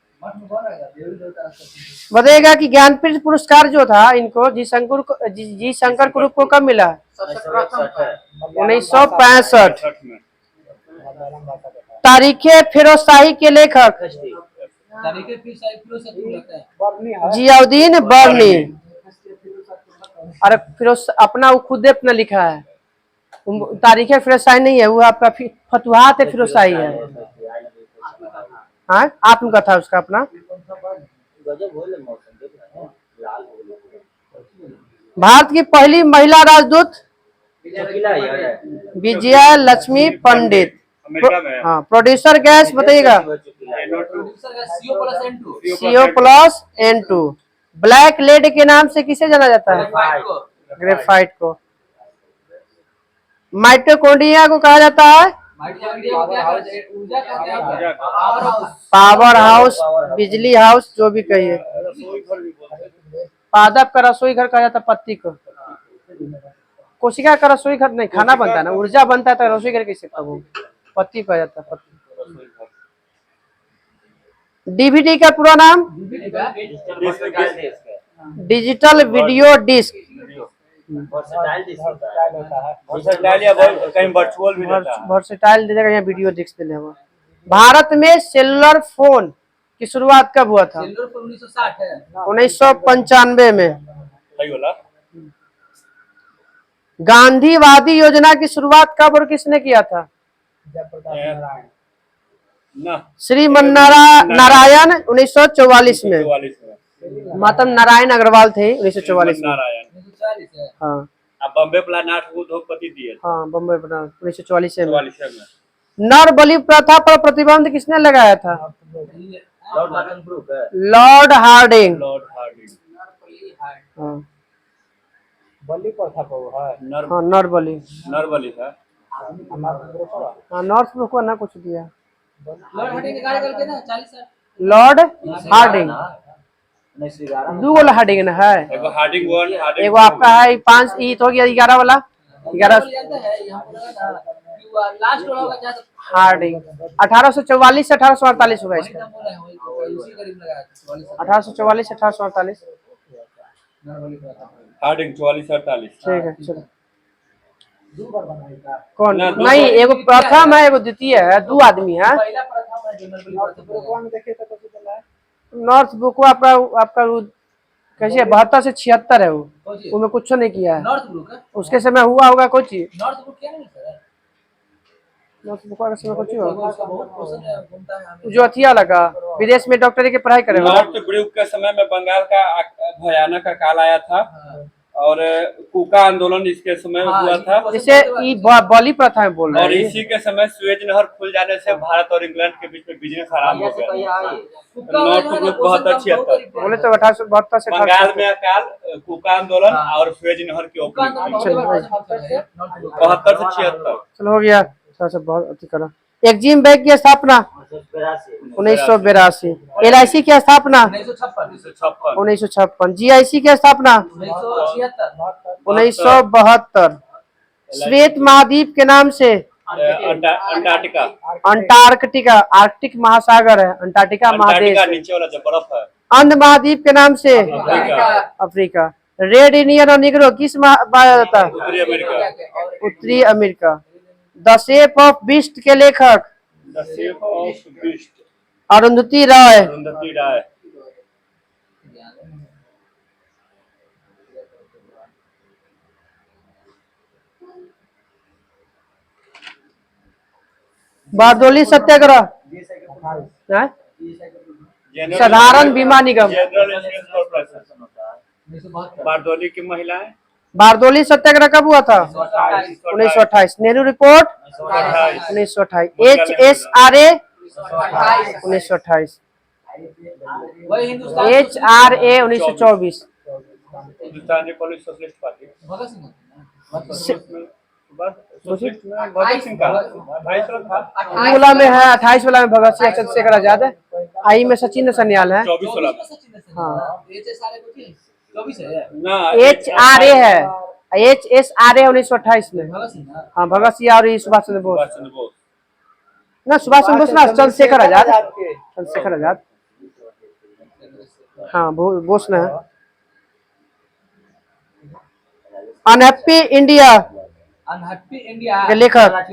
बताइएगा कि ज्ञानपीठ पुरस्कार जो था इनको जी शंकर कुरुप को कब मिला? 1965 में। तारीखे फिरोजशाही के लेखक जियाउद्दीन बर्नी। अरे फिरोज अपना वो खुद अपना लिखा है, तारीखे फिरोजशाही नहीं है, वो आपका फतुहात फिरोजशाही है। हाँ, आत्मकथा था उसका अपना। भारत की पहली महिला राजदूत विजया लक्ष्मी पंडित। हाँ, प्रोड्यूसर गैस बताइएगा। CO+N2। ब्लैक लेड के नाम से किसे जाना जाता है? ग्रेफाइट को। माइटोकॉन्ड्रिया को कहा जाता है पावर हाउस, बिजली हाउस, जो भी कहिए। पादप का रसोई घर कहा जाता है पत्ती को। कोशिका का रसोई घर नहीं, खाना बनता है ना, ऊर्जा बनता है तो रसोई घर कैसे कहो? पत्ती कहा जाता है, पत्ती। डीवीडी का पूरा नाम डिजिटल वीडियो डिस्क। वर्सेटाइल दे देगा, यहाँ वीडियो डिस्क दे देगा। भारत में सेलुलर फोन की शुरुआत कब हुआ था? 1995 में। गांधीवादी योजना की शुरुआत कब और किसने किया था? श्रीमन्नारायण 1944 में। मातम नारायण अग्रवाल थे 1944 में। हाँ, बम्बे प्लानाट को उद्योगपति दिए। हाँ, बम्बे प्लानाट 1944 में। नर बलि प्रथा पर प्रतिबंध किसने लगाया था? Lord Hardinge. हाँ, बलि प्रथा है। हाँ, नर बलि है। हाँ, नॉर्थ ब्रुक को ना कुछ दिया। लॉर्ड हार्डिंग दो वाला हार्डिंग ना है, एगो आपका है 5 ई तो हो गया 11 वाला 11 हार्डिंग 1844 से 1848 होगा इसका। 1844 से 1848 हार्डिंग 44-48। ठीक है, चलो। कौन नहीं, एगो प्रथम है एगो द्वितीय है, 2 आदमी है। नॉर्थ बुक आपका कैसे 72 से 76 है, वो उसमें कुछ नहीं किया है। उसके समय हुआ होगा कुछ चीज। नॉर्थ बुक का समय कुछ हुआ जो अथिया लगा विदेश में डॉक्टरी की पढ़ाई करे। नॉर्थ ब्रुक के समय में बंगाल का भयानक अकाल आया था और कुका आंदोलन इसके समय हुआ था। जैसे बलि प्रथा में बोल रहे और इसी के समय स्वेज नहर खुल जाने से भारत और इंग्लैंड के बीच में बिजनेस आराम हो गया। नॉर्थ ब्रुक बहुत अच्छी आता है। बोले तो 1872 से बंगाल में अकाल, कुका आंदोलन और स्वेज नहर की ओपनिंग 72 से 76। चलो हो गया, बहुत अच्छी करा। एक्जिम बैंक की स्थापना 1982। LIC की स्थापना 1956। GIC की स्थापना 1972। श्वेत महाद्वीप के नाम से अंटार्कटिका। अंटार्कटिका आर्कटिक महासागर है, अंटार्कटिका महादेश है। नीचे वाला जो बर्फ है। अंध महाद्वीप के नाम से अफ्रीका। अफ्रीका। रेड इंडियन और निग्रो किस पाया जाता है? उत्तरी अमेरिका। उत्तरी America. The shape of beast के लेखक the shape of beast Arundhati Roy. Arundhati Roy. Bardoli Satyagraha हैं? साधारण बीमा निगम। बारदोली की महिलाएं। बारदोली सत्याग्रह कब हुआ था? 1928। नेहरू रिपोर्ट 1928। HSRA 1928। HRA 1924। हिंदुस्तानी police socialist party. Bhagat Singh का 28 वाला में है, 28 वाला में भगत सिंह, चंद्रशेखर आजाद है। आई में सचिन सन्याल है। 24 वाला हाँ ना HRA है। HSRA 1928 में। हाँ भगत सिंह और सुभाष चंद्र बोस ना, सुभाष चंद्र बोस ना, चंद्रशेखर आजाद। चंद्रशेखर आजाद हाँ बोस ना है। अनहैप्पी इंडिया के लेखक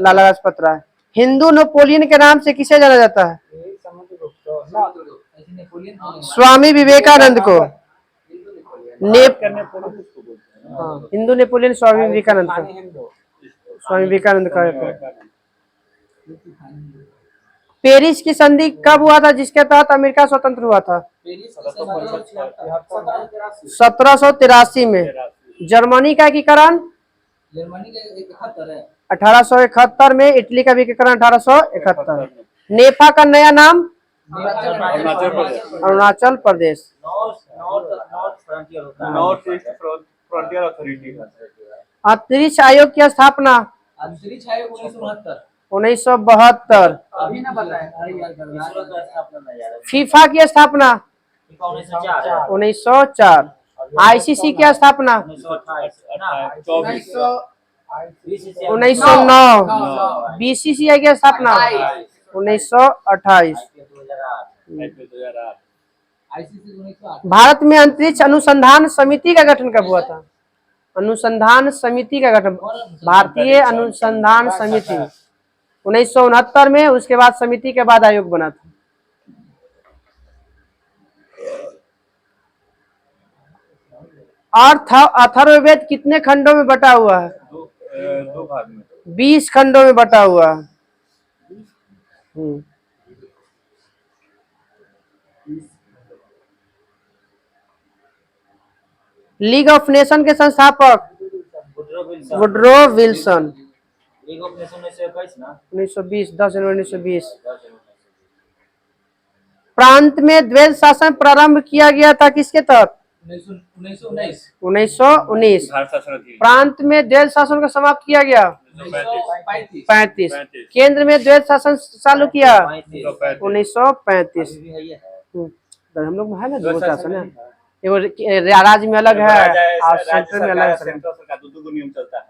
लाला लाजपत राय। हिंदू नेपोलियन के नाम से किसे जाना जाता है? स्वामी विवेकानंद को। हाँ हिंदू नेपोलियन स्वामी विवेकानंद का। स्वामी विवेकानंद का। पेरिस की संधि कब हुआ था जिसके तहत अमेरिका स्वतंत्र हुआ था? 1783 में। जर्मनी का एकीकरण 1871 में। इटली का एकीकरण 1871। नेफा का नया नाम Arunachal Pradesh. North East Frontier Authority. अंतरिक्ष आयोग की स्थापना 1972। फीफा की स्थापना 1904। ICC की स्थापना 1909। BCCI की स्थापना 1928। भारत में अंतरिक्ष अनुसंधान समिति का गठन कब हुआ था? अनुसंधान समिति का गठन, भारतीय अनुसंधान समिति 1969 में। उसके बाद समिति के बाद आयोग बना था। अथर्ववेद कितने खंडों में बटा हुआ है? दो भाग में। 20 खंडों में बटा हुआ है। लीग ऑफ नेशन के संस्थापक वुडरो विल्सन। 1920 10 जनवरी 1920। प्रांत में द्वैध शासन प्रारंभ किया गया था किसके तहत? 1919। प्रांत में द्वैध शासन को समाप्त किया गया 1935। केंद्र में द्वैध शासन चालू किया 1935। हम लोग में है ना दो शासन है, एगो राज्य में अलग है और सेंटर में अलग है। दो नियम चलता है,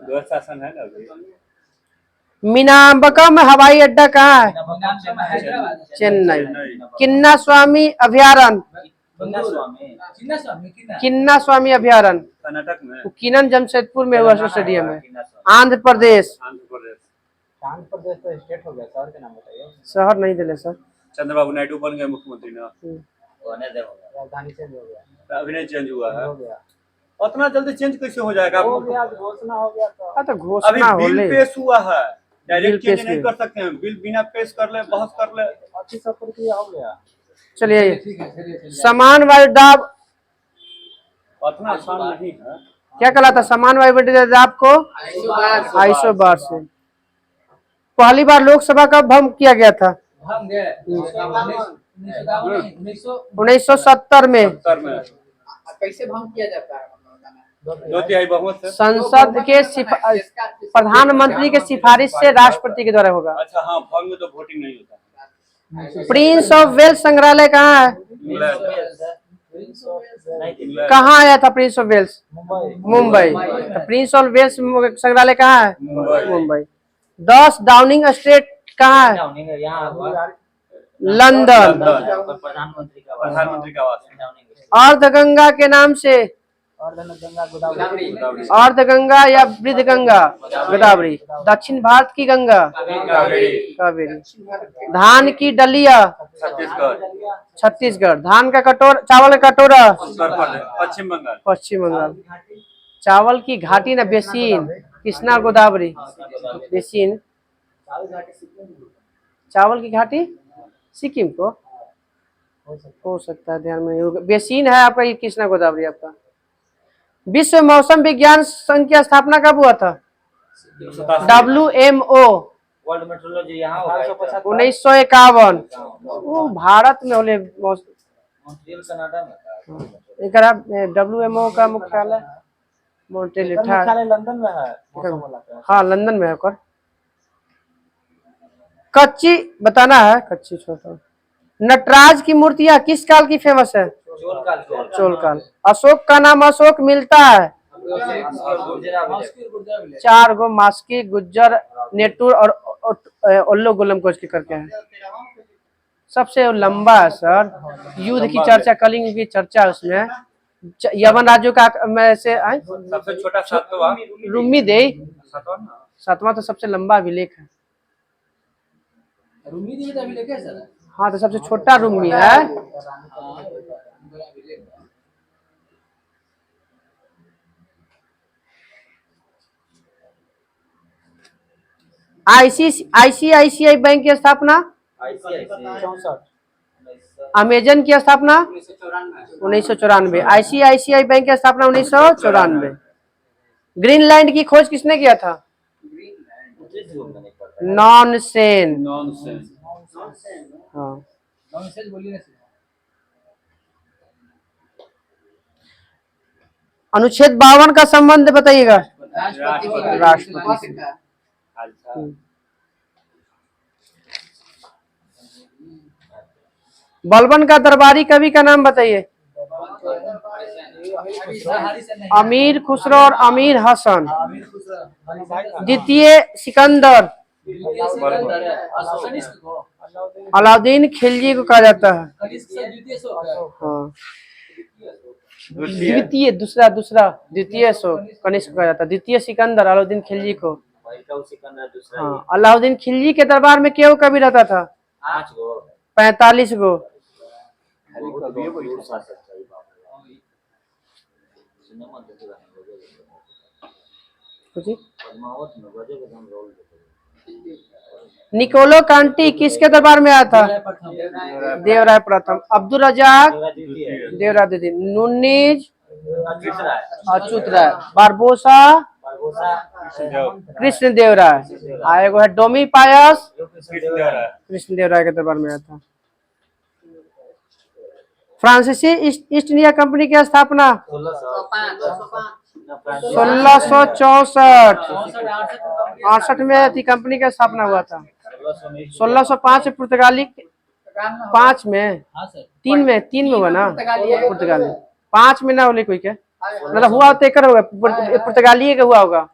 द्वैध शासन है ना। मीनाम्बकम हवाई अड्डा कहाँ है? चेन्नई। किन्ना स्वामी अभयारण्य किन्ना स्वामी अभयारण्य कर्नाटक में। किन्नन जमशेदपुर में हुआ स्टेडियम है। आंध्र प्रदेश। आंध्र प्रदेश तो स्टेट हो गया, शहर के नाम बताइए। शहर नहीं दिले सर। चंद्रबाबू नायडू बन गए मुख्यमंत्री ना। राजधानी चेंज हो गया, अभी नहीं चेंज हुआ है। हो गया, उतना जल्दी चेंज कैसे हो जाएगा? हो गया, घोषणा हो गया तो। तो घोषणा अभी बिल पेश हुआ है, डायरेक्ट बिल चेंज नहीं कर सकते हैं। बिल बिना पेश कर ले, बहस कर ले। 25 प्रक्रिया हो गया। चलिए समान वायुदाब उतना आसान नहीं है। क्या कहलाता? समान वायुदाब को आइसोबार से। पहली बार लोकसभा का भंग किया गया था 1970 में। उत्तर में कैसे भंग किया जाता है? 2/3 बहुमत से। संसद के प्रधानमंत्री के सिफारिश से राष्ट्रपति के द्वारा होगा। अच्छा हाँ, फॉर्म में तो वोटिंग नहीं होता। प्रिंस ऑफ वेल्स संग्रहालय कहाँ है? कहाँ आया था प्रिंस ऑफ वेल्स? मुंबई। तो प्रिंस ऑफ वेल्स संग्रहालय कहाँ है? मुंबई। 10 डाउनिंग स्ट्रीट कहाँ है? लंदन। प्रधानमंत्री का आवास है। अर्धगंगा के नाम से, अर्धगंगा या वृद्धगंगा, गोदावरी। दक्षिण भारत की गंगा, कावेरी। धान की डलिया, छत्तीसगढ़। धान का कटोरा, चावल का कटोरा, पश्चिम बंगाल। पश्चिम बंगाल। चावल की घाटी ना बेसिन, कृष्णा गोदावरी, बेसिन। चावल की घाटी सिक्किम को हो सकता है, ध्यान में नहीं होगा। बेसिन है आपका ये कृष्णा गोदावरी आपका। विश्व मौसम विज्ञान संघ की स्थापना कब हुआ था? WMO वर्ल्ड मेट्रोलॉजी यहाँ होगा 1951। वो भारत में होले। मॉन्ट्रियल कनाडा में। WMO का मुख्यालय मॉन्ट्रियल लंदन में है। हाँ लंदन में है ओकर। कच्ची बताना है, कच्ची छोटा। नटराज की मूर्तियां किस काल की फेमस है? चोल काल। अशोक का नाम अशोक मिलता है 4 गो, मास्की, गुज्जर, नेटूर और ओल्लो गुलम कोच के करके है। सबसे लंबा है सर। युद्ध की चर्चा, कलिंग की चर्चा उसमें। यवन राज्यों का में से सबसे छोटा सातवां रूमी दे, 7वां तो सबसे लंबा अभिलेख है। हाँ तो सबसे छोटा रूमी है। ICICI बैंक की स्थापना 64। अमेजन की स्थापना 1994। ICICI बैंक की स्थापना 1994। ग्रीनलैंड की खोज किसने किया था? नॉनसेन। हाँ। अनुच्छेद 52 का संबंध बताइएगा। राष्ट्रपति से। बलबन का दरबारी कवि का नाम बताइए। अमीर खुसरो और अमीर हसन। द्वितीय सिकंदर अलाउद्दीन खिलजी को कहा जाता है। हाँ द्वितीय, दूसरा द्वितीय सो कनिष्क कहा जाता है। द्वितीय सिकंदर अलाउद्दीन खिलजी को। हाँ अलाउद्दीन खिलजी के दरबार में क्यों कवि रहता था? 45 गो। निकोलो कांटी किसके दरबार में आया था? देवराय प्रथम। अब्दुल रजाक देवराय द्वितीय। नुन्नीज अच्युत राय। बारबोसा कृष्ण देव राय। आएगो है डोमी पायस कृष्ण देव राय के दरबार में आया था। फ्रांसीसी ईस्ट इंडिया कंपनी की स्थापना 1664। 68 में थी कंपनी का स्थापना हुआ था। 1605 पुर्तगाली 5 में 3 में हुआ ना पुर्तगाली। 5 में ना होले कोई के मतलब हुआ तो एकर होगा पुर्तगाली का हुआ होगा।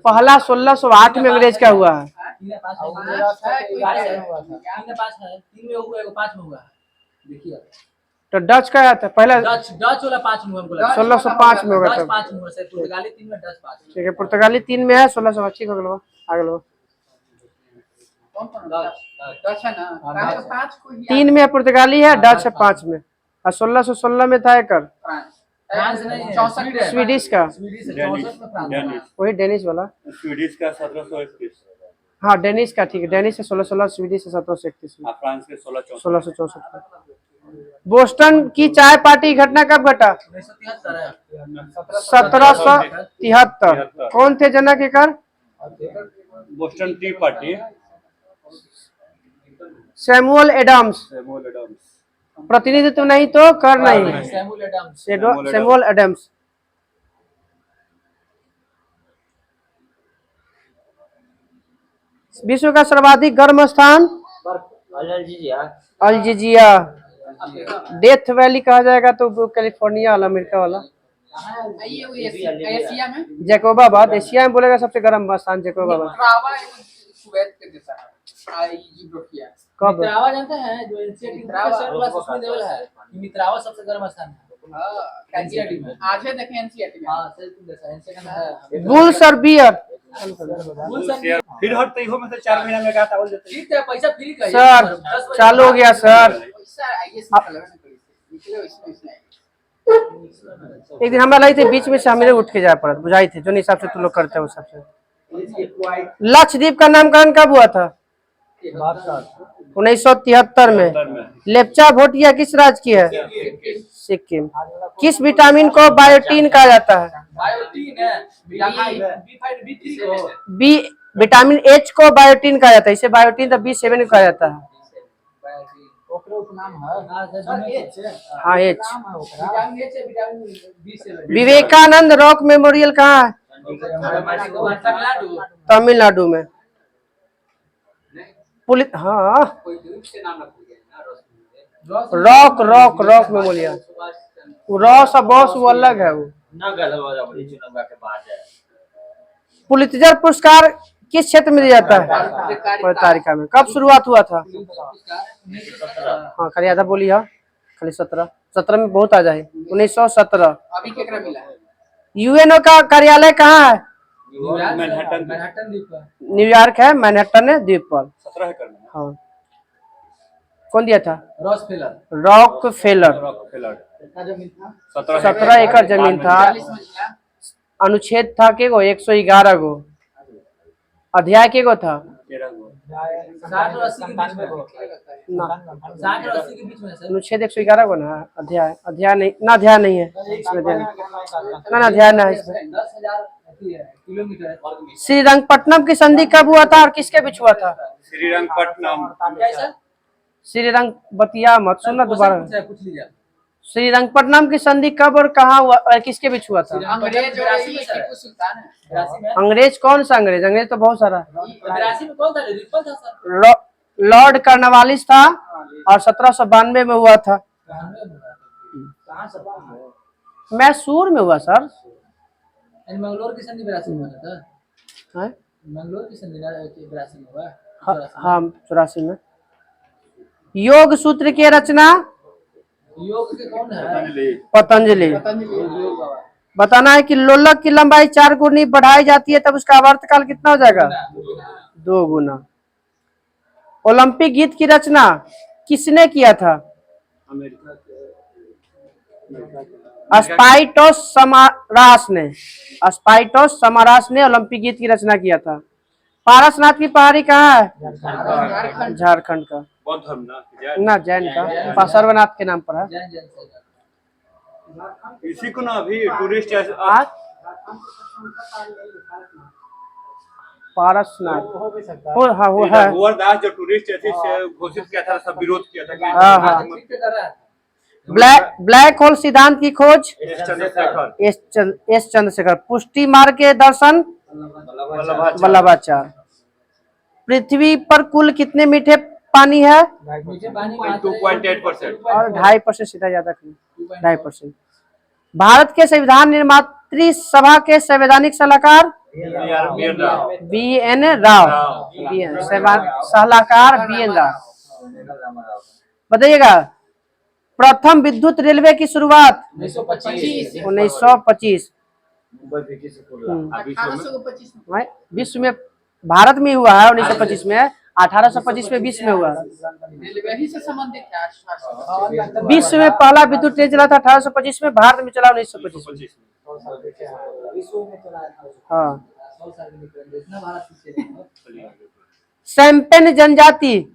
पहला 1608 में अंग्रेज का हुआ है। तो डच का आया था पहला। डच वाला 5 में हमको लगा 1605 में होगा। 5 में से पुर्तगाली 3 में डच 5। ठीक है पुर्तगाली 3 में है। 1625 हो गया आगे लो। डच है ना 5 को 3 में पुर्तगाली है, डच है 5 में। और 1616 में था एकर फ्रांस नहीं 64 स्वीडिश का। वही डेनिश वाला। स्वीडिश का 1731। हाँ डेनिश का ठीक है। डेनिश है 1616, स्वीडिश है 1731 में। फ्रांस के 1664। बोस्टन की चाय पार्टी घटना कब घटा? 1773। कौन थे जनक एकर? Boston tea party. Samuel Adams. प्रतिनिधित्व नहीं तो कर नहीं। Samuel Adams. Samuel Adams. विश्व का सर्वाधिक गर्म स्थान अल्जीरिया। डेथ वैली कहा जाएगा तो वो कैलिफोर्निया वाला, अमेरिका वाला। ये एशिया में जैकोबाबाद एशिया में बोलेगा सबसे गर्म स्थान जैकोबाबाद। नितरावा कुवैत के जैसा है। यूरोपिया कब? नितरावा जानते हैं जो एनसीईआरटी उसमें लेवल है कि नितरावा सबसे गर्म स्थान है। हां एनसीईआरटी में आज है देखें एनसीईआरटी में। हां सेल्फ जैसा एनसीईआरटी में बुल्स और बियर। फिर हट तई हो में से 4 महीना में गाता बोल देते। ठीक है पैसा फ्री का सर चालू हो गया सर। सर आईएएस निकले इसमें एक दिन हमरा लगी थे बीच में से हमें उठ के जाए पड़ा, बुझाई थे जो हिसाब से तुम लोग करते हो उस हिसाब से। लक्षद्वीप का नामकरण कब हुआ था? 1973 में। लेप्चा भोटिया किस राज्य की है? सिक्किम। किस विटामिन को बायोटीन कहा जाता है? बायोटीन है बी5 बी3 को बी विटामिन एच को बायोटीन कहा जाता है। इसे बायोटीन तो B7 को कहा जाता है। हाँ एच। विवेकानंद रॉक मेमोरियल कहाँ है? तमिलनाडु में। पुलिस हाँ rock rock rock memorial. Raw सा बॉस वो अलग है वो। पुलित्जर पुरस्कार किस क्षेत्र में दिया जाता है? पत्रकारिता में। कब शुरुआत हुआ था? हाँ खाली आधा बोली है, खाली 17 में बहुत आ जाए। 1917। अभी केकरा मिला है? यूएनओ का कार्यालय कहाँ है? मैनहट्टन द्वीप पर। न्यूयॉर्क है, मैनहट्टन द्वीप पर। 17 है करना। हाँ कौन दिया था? Rock failure. कितना जमीन था? 17 एकड़ जमीन था। अनुच्छेद था के गो? 111 गो। अध्याय के गो था? 13 गो। 60 और 80 के बीच में ना 60 और 80 के बीच में सर। अनुच्छेद 111 गो ना। अध्याय नहीं ना, अध्याय नहीं है इसमें। ना अध्याय ना है इसमें। 10,000 किलोमीटर। श्रीरंगपट्टनम की संधि कब हुआ था और किसके बीच हुआ था? श्रीरंगपट्टनम। कैसा? श्रीरंग बतिया मत सुनना दोबारा। पूछ लीजिए। श्रीरंगपट्टनम की संधि कब और कहाँ हुआ और किसके बीच हुआ था? अंग्रेज और टीपू सुल्तान है। अंग्रेज कौन सा अंग्रेज? अंग्रेज तो बहुत सारा। 82 में कौन था? रिपन था सर। लॉर्ड कर्नवालिस था और 1792 में हुआ था। मैसूर में हुआ सर। मंगलोर की संधि 82 में हुआ था। है? मंगलोर की संधि 82 में हुआ। हाँ 84 में। योग सूत्र की रचना? योग के कौन है? पतंजलि। बताना है कि लोलक की लंबाई 4 गुनी बढ़ाई जाती है तब उसका आवर्तकाल कितना हो जाएगा? 2 गुना। ओलंपिक गीत की रचना किसने किया था? स्पाइटोस समारास ने ओलंपिक गीत की रचना किया था। पारसनाथ की पहाड़ी कहाँ है? झारखंड का। बौद्ध धर्म ना जैन का, सर्वनाथ के नाम पर है। इसी को ना अभी टूरिस्ट पारसनाथ हो। हाँ वो है। दास जो टूरिस्ट से घोषित किया था, सब विरोध किया था। हाँ हाँ। ब्लैक होल सिद्धांत की खोज? एस चंद्रशेखर। पुष्टि मार्ग के दर्शन? वल्लभाचार्य। पृथ्वी पर कुल कितने मीठे पानी है? 2.8%। और 2.5% सीधा ज्यादा 2.5%। भारत के संविधान निर्मात्री सभा के संवैधानिक सलाहकार? BN राव। सलाहकार BN राव। बताइएगा प्रथम विद्युत रेलवे की शुरुआत? 1925। विश्व में भारत में हुआ है 1925 में। 1825 में विश्व में हुआ। विश्व में पहला विद्युत ट्रेन चला था 1825 में। भारत में चला 1925 में। हाँ। सैम्पेन जनजाति?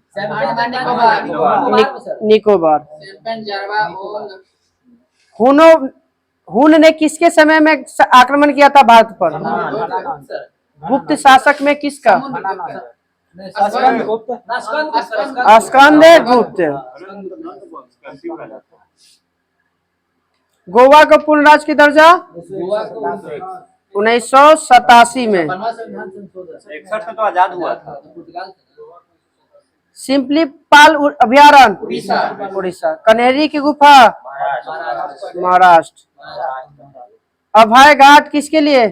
निकोबार। हुन ने किसके समय में आक्रमण किया था भारत पर? गुप्त शासक में किसका? स्कंदे गुप्त। गोवा को पूर्ण राज्य की दर्जा गोवा को 1987 में। बनवा संविधान संशोधन 61 में तो आजाद हुआ था। पुर्तगाल सिंपली पाल अभ्यारण्य उड़ीसा उड़ीसा। कन्हेरी की गुफा महाराष्ट्र महाराष्ट्र। अभय घाट किसके लिए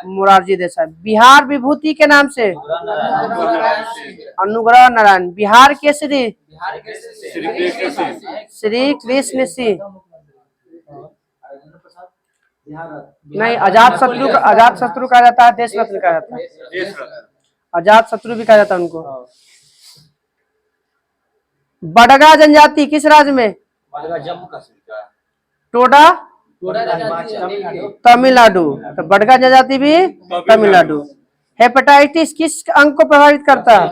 मोरारजी देसाई। बिहार विभूति के नाम से अनुग्रह नारायण। बिहार केसरी बिहार के श्री कृष्ण सिंह। बिहार नहीं, अजात शत्रु कहा जाता है, देश रत्न कहा जाता है। अजात शत्रु भी कहा जाता है उनको। बडगा जनजाति किस राज्य में। जम्मू कश्मीर का टोडा तमिलनाडु तमिलनाडु। तो बडगा जनजाति भी तमिलनाडु। हेपेटाइटिस किस अंग को प्रभावित करता है।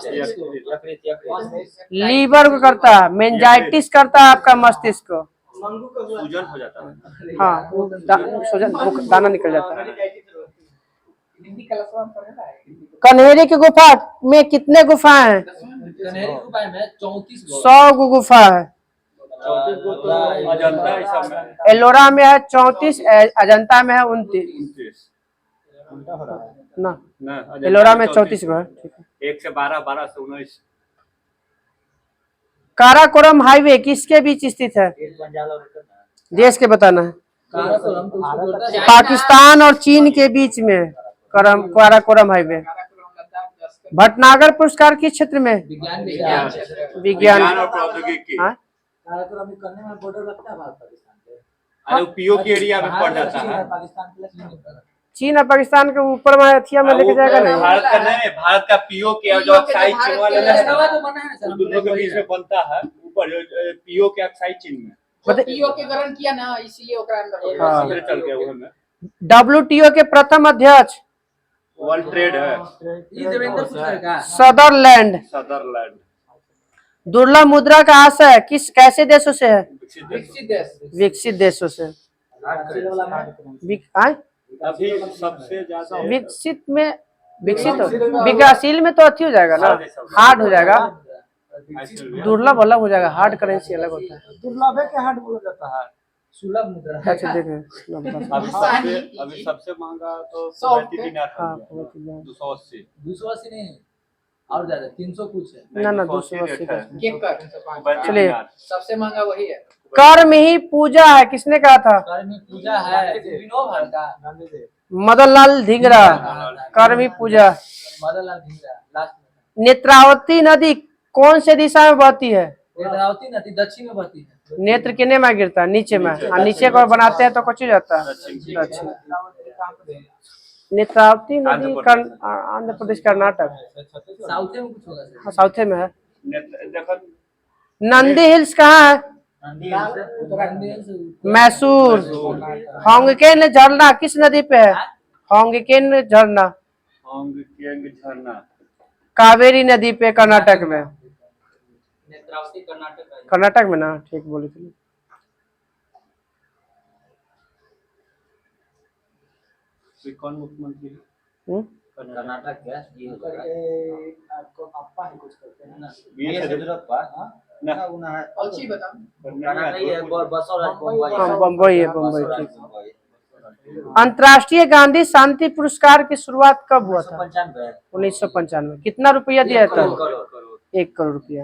लीवर को करता है। मेंजाइटिस करता है आपका मस्तिष्क को। सूजन हो जाता है। हाँ, दाना निकल जाता है। कन्हेरी की गुफा में कितने गुफाएं हैं। कन्हेरी गुफा में 34 100 गुफा है। 34 को तो अजंता इस समय एलोरा में है 34, अजंता में है 29 ना। एलोरा में 34 गो है। ठीक है। 1 से 12, 12 से 19। काराकोरम हाईवे किसके बीच स्थित है। देश के बताना है। काराकोरम तो उसको बोलता है पाकिस्तान और चीन के बीच में काराकोरम हाईवे। भटनागर पुरस्कार किस क्षेत्र में। विज्ञान विज्ञान। विज्ञान और प्रौद्योगिकी। हाँ? काराकोरम करने में बॉर्डर लगता है भारत पाकिस्तान के। अरे पीओ के एरिया में पड़ जाता है। पाकिस्तान के चीन और पाकिस्तान के ऊपर में हथिया में लेके जाएगा नहीं। भारत का नहीं, भारत का पीओ के जो ऑक्साइड चिन्ह वाला रास्ता तो बना है सर। दोनों के बीच में बनता है ऊपर पीओ के ऑक्साइड चिन्ह में। पीओ के ग्रहण किया ना, इसलिए ओकरा अंदर हाँ। अंदर चल गया वो में। WTO के प्रथम अध्यक्ष वर्ल्ड ट्रेड है ये देवेंद्र पुष्कर का सदरलैंड। सदरलैंड। दुर्लभ मुद्रा का आशय कैसे देशों से है। विकसित देश। विकसित देशों से। आए? अभी सबसे ज्यादा विकसित में विकासशील में तो अच्छी हो जाएगा ना, हार्ड हो जाएगा। दुर्लभ अलग हो जाएगा, हार्ड करेंसी अलग होता है। दुर्लभ है कि हार्ड बोला जाता है। सुलभ मुद्रा। अच्छा देखें। अभी सबसे महंगा तो 100 दिनार हाँ, 280। 280 नहीं और ज्यादा 300 कुछ है। ना 280 280 केकर चलिए। सबसे महंगा वही है। कर्म ही पूजा है किसने कहा था। कर्म पूजा है विनोबा का मदनलाल धिंगरा। कर्म ही पूजा। मदनलाल धिंगरा लास्ट में। नेत्रावती नदी कौन से दिशा में बहती है। नेत्रावती नदी दक्षिण में बहती है। नेत्र किने में गिरता है, नीचे में। और नीचे को बनाते हैं तो कुछ हो जाता है दक्षिण। नेत्रावती नदी आंध्र प्रदेश कर्नाटक साउथ में कुछ होगा सर। साउथ में है। देखो नंदी हिल्स कहाँ है। मैसूर। होंगकेन झरना किस नदी पे है। होंगकेन झरना होंगकेंग झरना कावेरी नदी पे कर्नाटक में। नेत्रावती कर्नाटक। कर्नाटक में ना, ठीक बोली थी। कौन मुख्यमंत्री कर्नाटक का ये हो आपको अप्पा है कुछ करते हैं ना। येदियुरप्पा ना अच्छी बता। कर्नाटक है बसवराज हाँ, बम्बई है, बम्बई। ठीक। बम्बई। अंतर्राष्ट्रीय गांधी शांति पुरस्कार की शुरुआत कब हुआ था। 1995 1995। कितना रुपया दिया था। 1 करोड़ रुपया।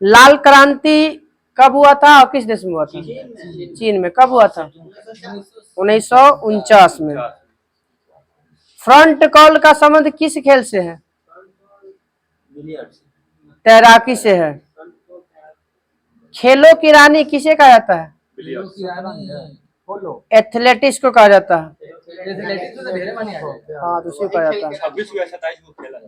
लाल क्रांति कब हुआ था और किस देश में हुआ था। चीन में। कब हुआ था। 1949 में। फ्रंट कॉल का संबंध किस खेल से है। तैराकी से है। खेलों की रानी किसे कहा जाता है। एथलेटिक्स को कहा जाता है। हाँ, दूसरी कहा जाता है। 26 या 27 को खेला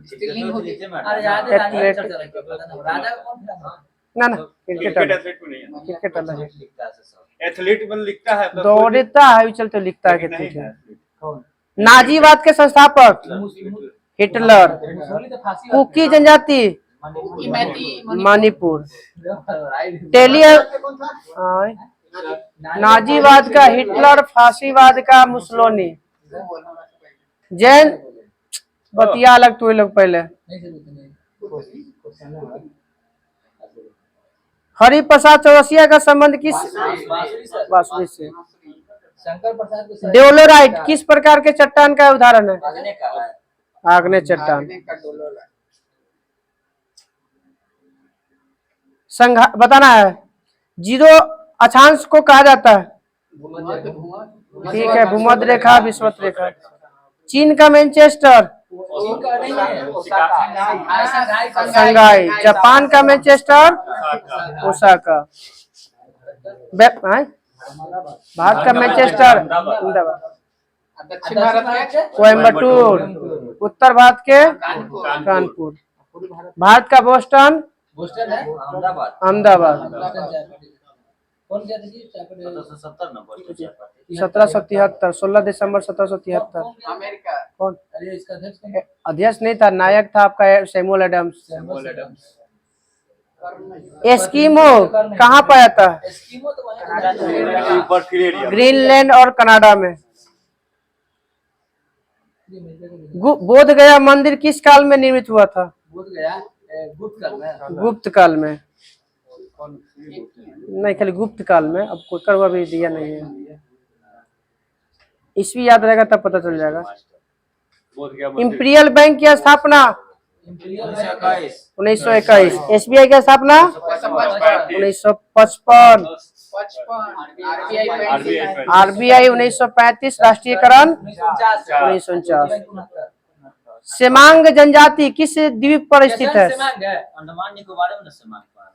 स्त्रीलिंग होती है। अरे याद है राजा चर्चा रखते पता ना राजा कौन था। ना क्रिकेट एथलीट में नहीं है। क्रिकेट अलग है। एथलीट में लिखता है तो दौड़ता है चलते लिखता है नहीं कितने। है। नाजीवाद के संस्थापक हिटलर। मुसोलिनी तो फांसी कुकी जनजाति मणिपुर। टेली नाजीवाद का हिटलर, फांसीवाद का मुसोलिनी। जैन बतिया अलग तू लोग पहले। नहीं सर नहीं। हरि प्रसाद चौरसिया का संबंध किस बांसुरी से? शंकर प्रसाद को सर डेओलोराइट किस प्रकार के चट्टान का उदाहरण है? आगने का है। आग्नेय चट्टान। संघा बताना है। जीरो अक्षांश को कहा जाता है? ठीक है, भूमध्य रेखा, विषुवत रेखा। चीन का मैनचेस्टर? शंघाई। जापान का मैनचेस्टर? ओसाका। भारत का मैनचेस्टर? अहमदाबाद। दक्षिण भारत के कोयम्बटूर। उत्तर भारत के? कानपुर। भारत का बोस्टन? बोस्टन है अहमदाबाद। अहमदाबाद। कौन क्या थी 1770 नंबर 1773, 16 दिसंबर 1773। अमेरिका कौन अरे इसका अध्यक्ष कौन है? अध्यक्ष नहीं था, नायक था आपका सैमुअल एडम्स। एस्किमो कहाँ पाया था? एस्किमो तो वहाँ बर्फ एरिया ग्रीनलैंड और कनाडा में। बोध गया मंदिर किस काल में निर्मित हुआ था? बोध गया गुप्त काल में। गुप्त काल में नहीं, खाली गुप्त काल में। अब कोई करवा भी दिया नहीं है। ईस्वी याद रहेगा तब पता चल जाएगा। बोध गया इंपीरियल बैंक की स्थापना 1921। एसबीआई की स्थापना 1955। 55 आरबीआई 1935। राष्ट्रीयकरण 1949। सेमांग जनजाति किस द्वीप पर स्थित है? अंडमान निकोबार में सीमांत पर।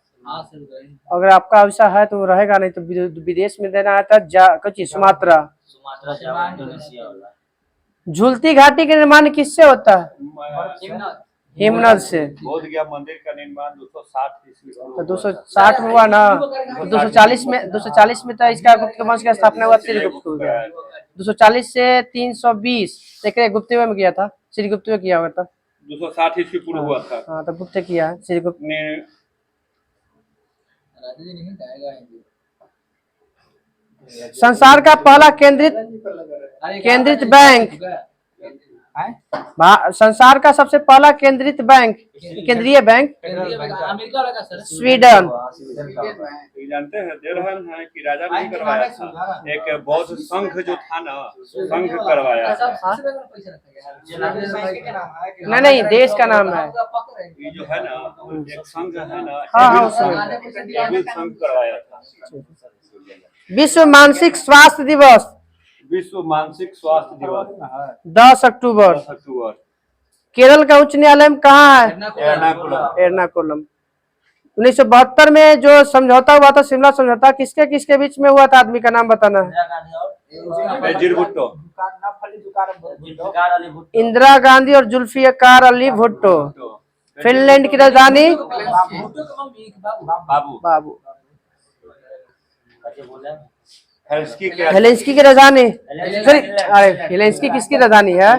अगर आपका विषय है तो रहेगा, नहीं तो विदेश में देना है तो कुछ सुमात्रा। सुमात्रा, जावा, इंडोनेशिया वाला। झूलती घाटी का निर्माण किससे होता है? हिमनद से। बोध गया मंदिर का निर्माण 260 ईस्वी तो 260 में हुआ ना, तो 240 में तो इसका गुप्त वंश की स्थापना हुआ, श्रीगुप्त हो गया। 240 से 320 देखिए गुप्त में किया था, श्रीगुप्त में किया हुआ था। 260 ईस्वी पूर्व हुआ था। हाँ तो गुप्त किया है, श्रीगुप्त ने संसार का पहला केंद्रित बैंक? संसार का सबसे पहला केंद्रित बैंक, केंद्रीय बैंक? अमेरिका वाला का सर स्वीडन। ये जानते हैं दे रहे हैं कि राजा नहीं करवाया था, एक बौद्ध संघ जो था ना, संघ करवाया था। नहीं, देश का नाम है। ये जो है ना एक संघ है ना, हाँ, संघ करवाया था। विश्व मानसिक स्वास्थ्य दिवस? विश्व मानसिक स्वास्थ्य दिवस 10 अक्टूबर। 10 अक्टूबर। केरल का उच्च न्यायालय में कहाँ है? एर्नाकुलम। एर्नाकुलम। 1972 में जो समझौता हुआ था, शिमला समझौता, किसके किसके बीच में हुआ था? आदमी का नाम बताना है। बेनजीर भुट्टो। इंदिरा गांधी और जुल्फिकार अली भुट्टो। फिनलैंड की राजधानी? बाबू। हेलेंस्की की राजधानी? अरे हेलेंस्की किसकी राजधानी है?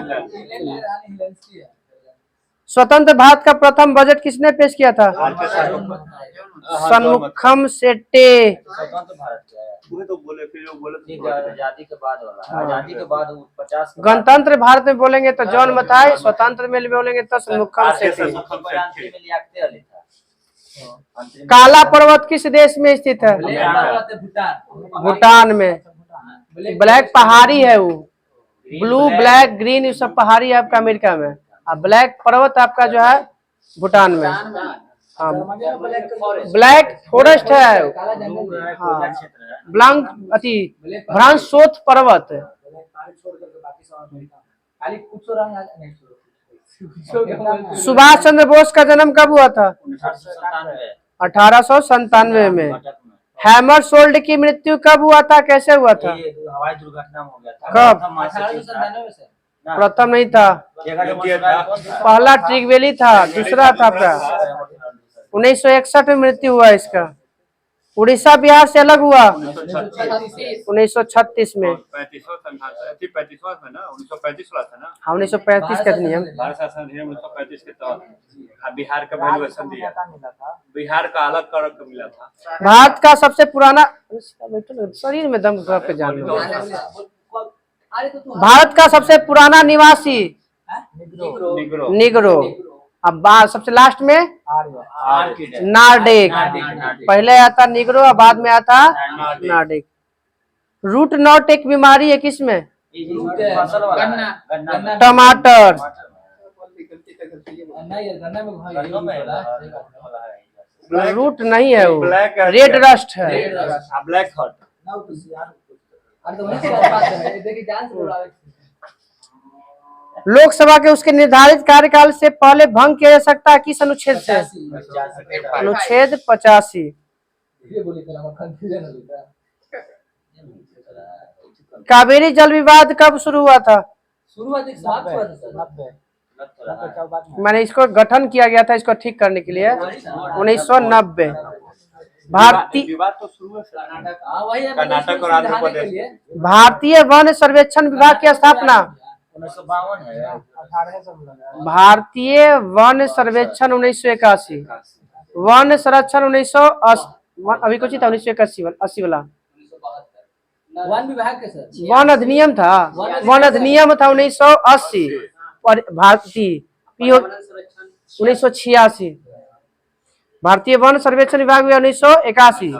स्वतंत्र भारत का प्रथम बजट किसने पेश किया था? सन्मुखम सेट्टे। स्वतंत्र भारत क्या है? वो तो बोले, फिर वो बोले आजादी के बाद वाला। आजादी के बाद 50 गणतंत्र भारत में बोलेंगे तो जॉन मथाई, स्वतंत्र में बोलेंगे तो सन्मुखम सेट्टे। काला पर्वत किस देश में स्थित है? भूटान में। ब्लैक पहाड़ी है वो, ब्लू ब्लैक ग्रीन ये सब पहाड़ी है आपका अमेरिका में, और ब्लैक पर्वत आपका जो है भूटान में। हाँ, ब्लैक फॉरेस्ट है। हाँ, ब्लैंक अति भ्रांसोथ पर्वत। सुभाष चंद्र बोस का जन्म कब हुआ था? 1897 में। हैमर सोल्ड की मृत्यु कब हुआ था, कैसे हुआ था? हवाई दुर्घटना हो गया था। कब? 1897 से प्रथम नहीं था, पहला ट्रिगवेली था, दूसरा था आपका 1961 में मृत्यु हुआ इसका। उड़ीसा बिहार से अलग हुआ 1936 में। 35 है ना, 1935 वाला था ना। हाँ, 1935 का नियम। भारत शासन अधिनियम 1935 के तहत बिहार का वैल्यूएशन दिया, बिहार का अलग कर मिला था। भारत का सबसे पुराना, शरीर में दम पे जान लो। अरे तो तू भारत का सबसे पुराना निवासी निग्रो निग्रो। अब सबसे लास्ट में आर्किड नार्डिक। नार्डिक। पहले आता निग्रो और बाद में आता नार्डिक। रूट नॉट एक बीमारी है किसमें? फसल वाला गन्ना। गन्ना टमाटर। नहीं यार गन्ना में भाई गन्नों में ब्लैक रूट नहीं है वो, ब्लैक रेड रस्ट है। Black hot. अरे तो वही से बात है देखिए जान से बोला लोकसभा के उसके निर्धारित कार्यकाल से पहले भंग किया जा सकता है किस अनुच्छेद से? 85 अनुच्छेद 85। ये बोली तो हम कंफ्यूजन हो गया कावेरी जल विवाद कब शुरू हुआ था? शुरुआत एक समाप्त हुआ था सर 90 मैंने इसको गठन किया गया था इसको ठीक करने के लिए 1990। भारतीय विवाद तो शुरू है सर। हां वही है कर्नाटक और आंध्र प्रदेश में। भारतीय वन सर्वेक्षण विभाग की स्थापना 1952 है। भारतीय वन सर्वेक्षण 1981। वन संरक्षण 1980। अभी कुछ ही था 1981 वाला 1972 वन विभाग के सर वन अधिनियम था। वन अधिनियम था 1980 और भारतीय 1986। भारतीय वन सर्वेक्षण विभाग भी 1981।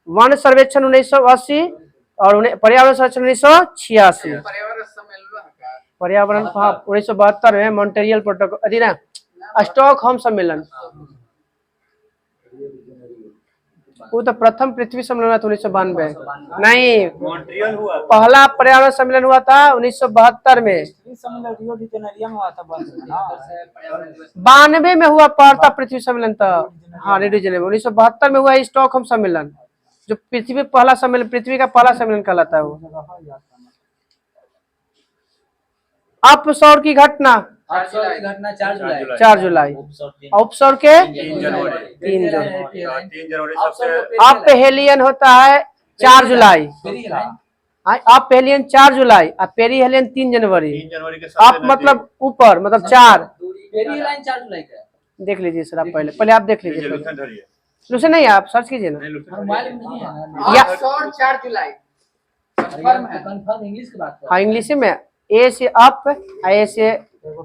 वन सर्वेक्षण 1980 और पर्यावरण संरक्षण 1986। पर्यावरण सम्मेलन का पर्यावरण 1972 में मॉन्ट्रियल प्रोटोकॉल अरे ना स्टॉकहोम सम्मेलन। वो तो प्रथम पृथ्वी सम्मेलन था 1992 नहीं, मॉन्ट्रियल हुआ था। पहला पर्यावरण सम्मेलन हुआ था 1972 में। 92 में हुआ पहला पृथ्वी सम्मेलन था। हाँ रियो डी जेनेरो 1972 में हुआ स्टॉकहोम सम्मेलन जो पृथ्वी पहला सम्मेलन पृथ्वी का पहला सम्मेलन कहलाता है वो। अपसौर की घटना अफसर की घटना 4 जुलाई 4 जुलाई। उपसौर के 3 जनवरी 3 जनवरी। 3 जनवरी सबसे अपहेलियन होता है 4 जुलाई। अपहेलियन 4 और पेरिहेलियन 3 जनवरी। 3 जनवरी के आप मतलब ऊपर मतलब 4 पेरी लाइन 4 जुलाई का देख लीजिए सर। आप पहले आप देख लीजिए। लुथन धरिए लुसे नहीं आप सर्च कीजिए ना। नहीं लुथन मोबाइल में नहीं है ना या- 4 जुलाई कंफर्म है। कंफर्म इंग्लिश की बात कर हाँ इंग्लिश में ए से अप ए से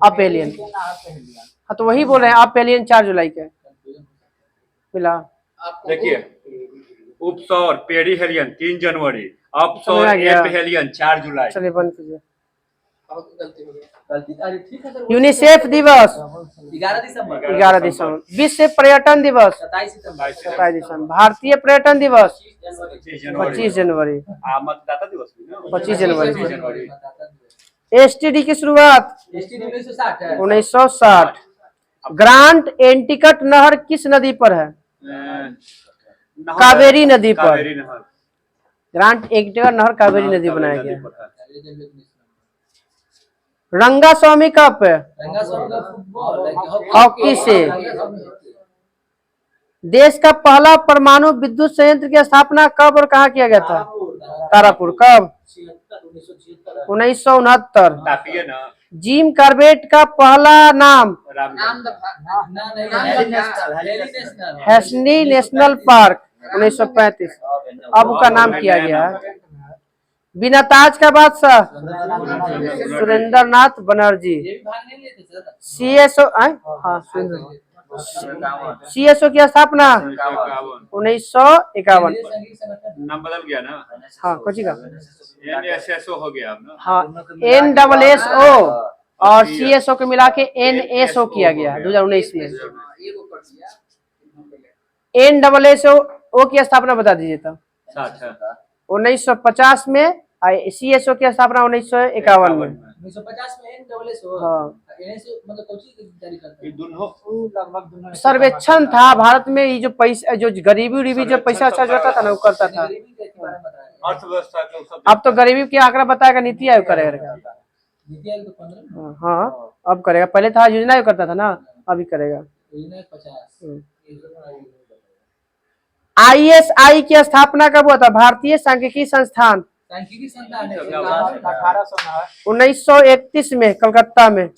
अपहेलियन। हाँ तो वही बोल रहे हैं अपहेलियन 4 जुलाई के मिला। देखिए उपसौर पेरिहेलियन 3 जनवरी समझ अपसौर आ गया। एपहेलियन 4 जुलाई। चलिए बंद कीजिए। गलती हो गई। गलती अरे ठीक है सर यूनिसेफ दिवस 11 दिसंबर 11 दिसंबर। विश्व पर्यटन दिवस 27 सितंबर 27 दिसंबर। भारतीय पर्यटन दिवस 25 जनवरी 25 जनवरी। मतदाता दिवस भी ना 25 जनवरी। 25 जनवरी। एसटीडी की शुरुआत एसटी 1960 है 1960। ग्रांट एंटिकट नहर किस नदी पर है? नहर- कावेरी नदी पर। कावेरी नहर ग्रांट एंटिकट नहर कावेरी नदी बनाया नदी गया। पर है। रंगा स्वामी कप रंगा स्वामी का फुटबॉल हॉकी से। देश का पहला परमाणु विद्युत संयंत्र की स्थापना कब और कहाँ किया गया था? तारापुर। कब? 1969। तापिए ना जिम कार्बेट का पहला नाम राम नाम दफा ना नहीं हैसनी नेशनल पार्क 1935। अब उसका नाम किया गया है। बिना ताज का बादशाह सुरेंद्र नाथ बनर्जी। ये भी भाग नहीं लेते सर सीएसओ हाँ सीएसओ की स्थापना 1951। केंद्रीय संगीत संगठन नाम बदल गया ना हाँ कुछ का NSSO हो गया अब ना। हाँ NSSO और सीएसओ को मिला के NSO किया गया 2019 में। ये वो कर दिया NSSO की स्थापना बता दीजिए तो। 1950 में सीएसओ की स्थापना 1951 में। 1950 में NSSO हाँ NSSO मतलब कौन सी जारी करता ये है दोनों सर्वेक्षण था भारत में। ये जो पैसा जो गरीबी उरीबी जो पैसा अच्छा जो होता था ना वो करता था। गरीबी के बारे में बताया अर्थव्यवस्था के सब अब तो गरीबी की आंकड़ा बताएगा नीति आयोग करेगा। नीति आयोग तो 15 हाँ अब करेगा। पहले था योजना आयोग करता था ना अभी करेगा। योजना 50 ISI की स्थापना कब हुआ था? भारतीय सांख्यिकी संस्थान सांख्यिकी संस्थान है 1931 में कलकत्ता में।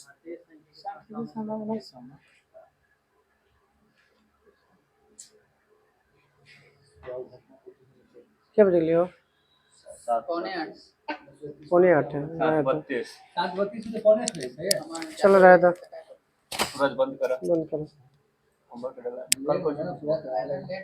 क्या बजे लियो? 7:45 पौने 8 है रहे तो 7:32 7:32 से पौने 6 है। चलो रहे तो सूरज बंद करा बंद करो होमवर्क डाला कल को पूरा कराया।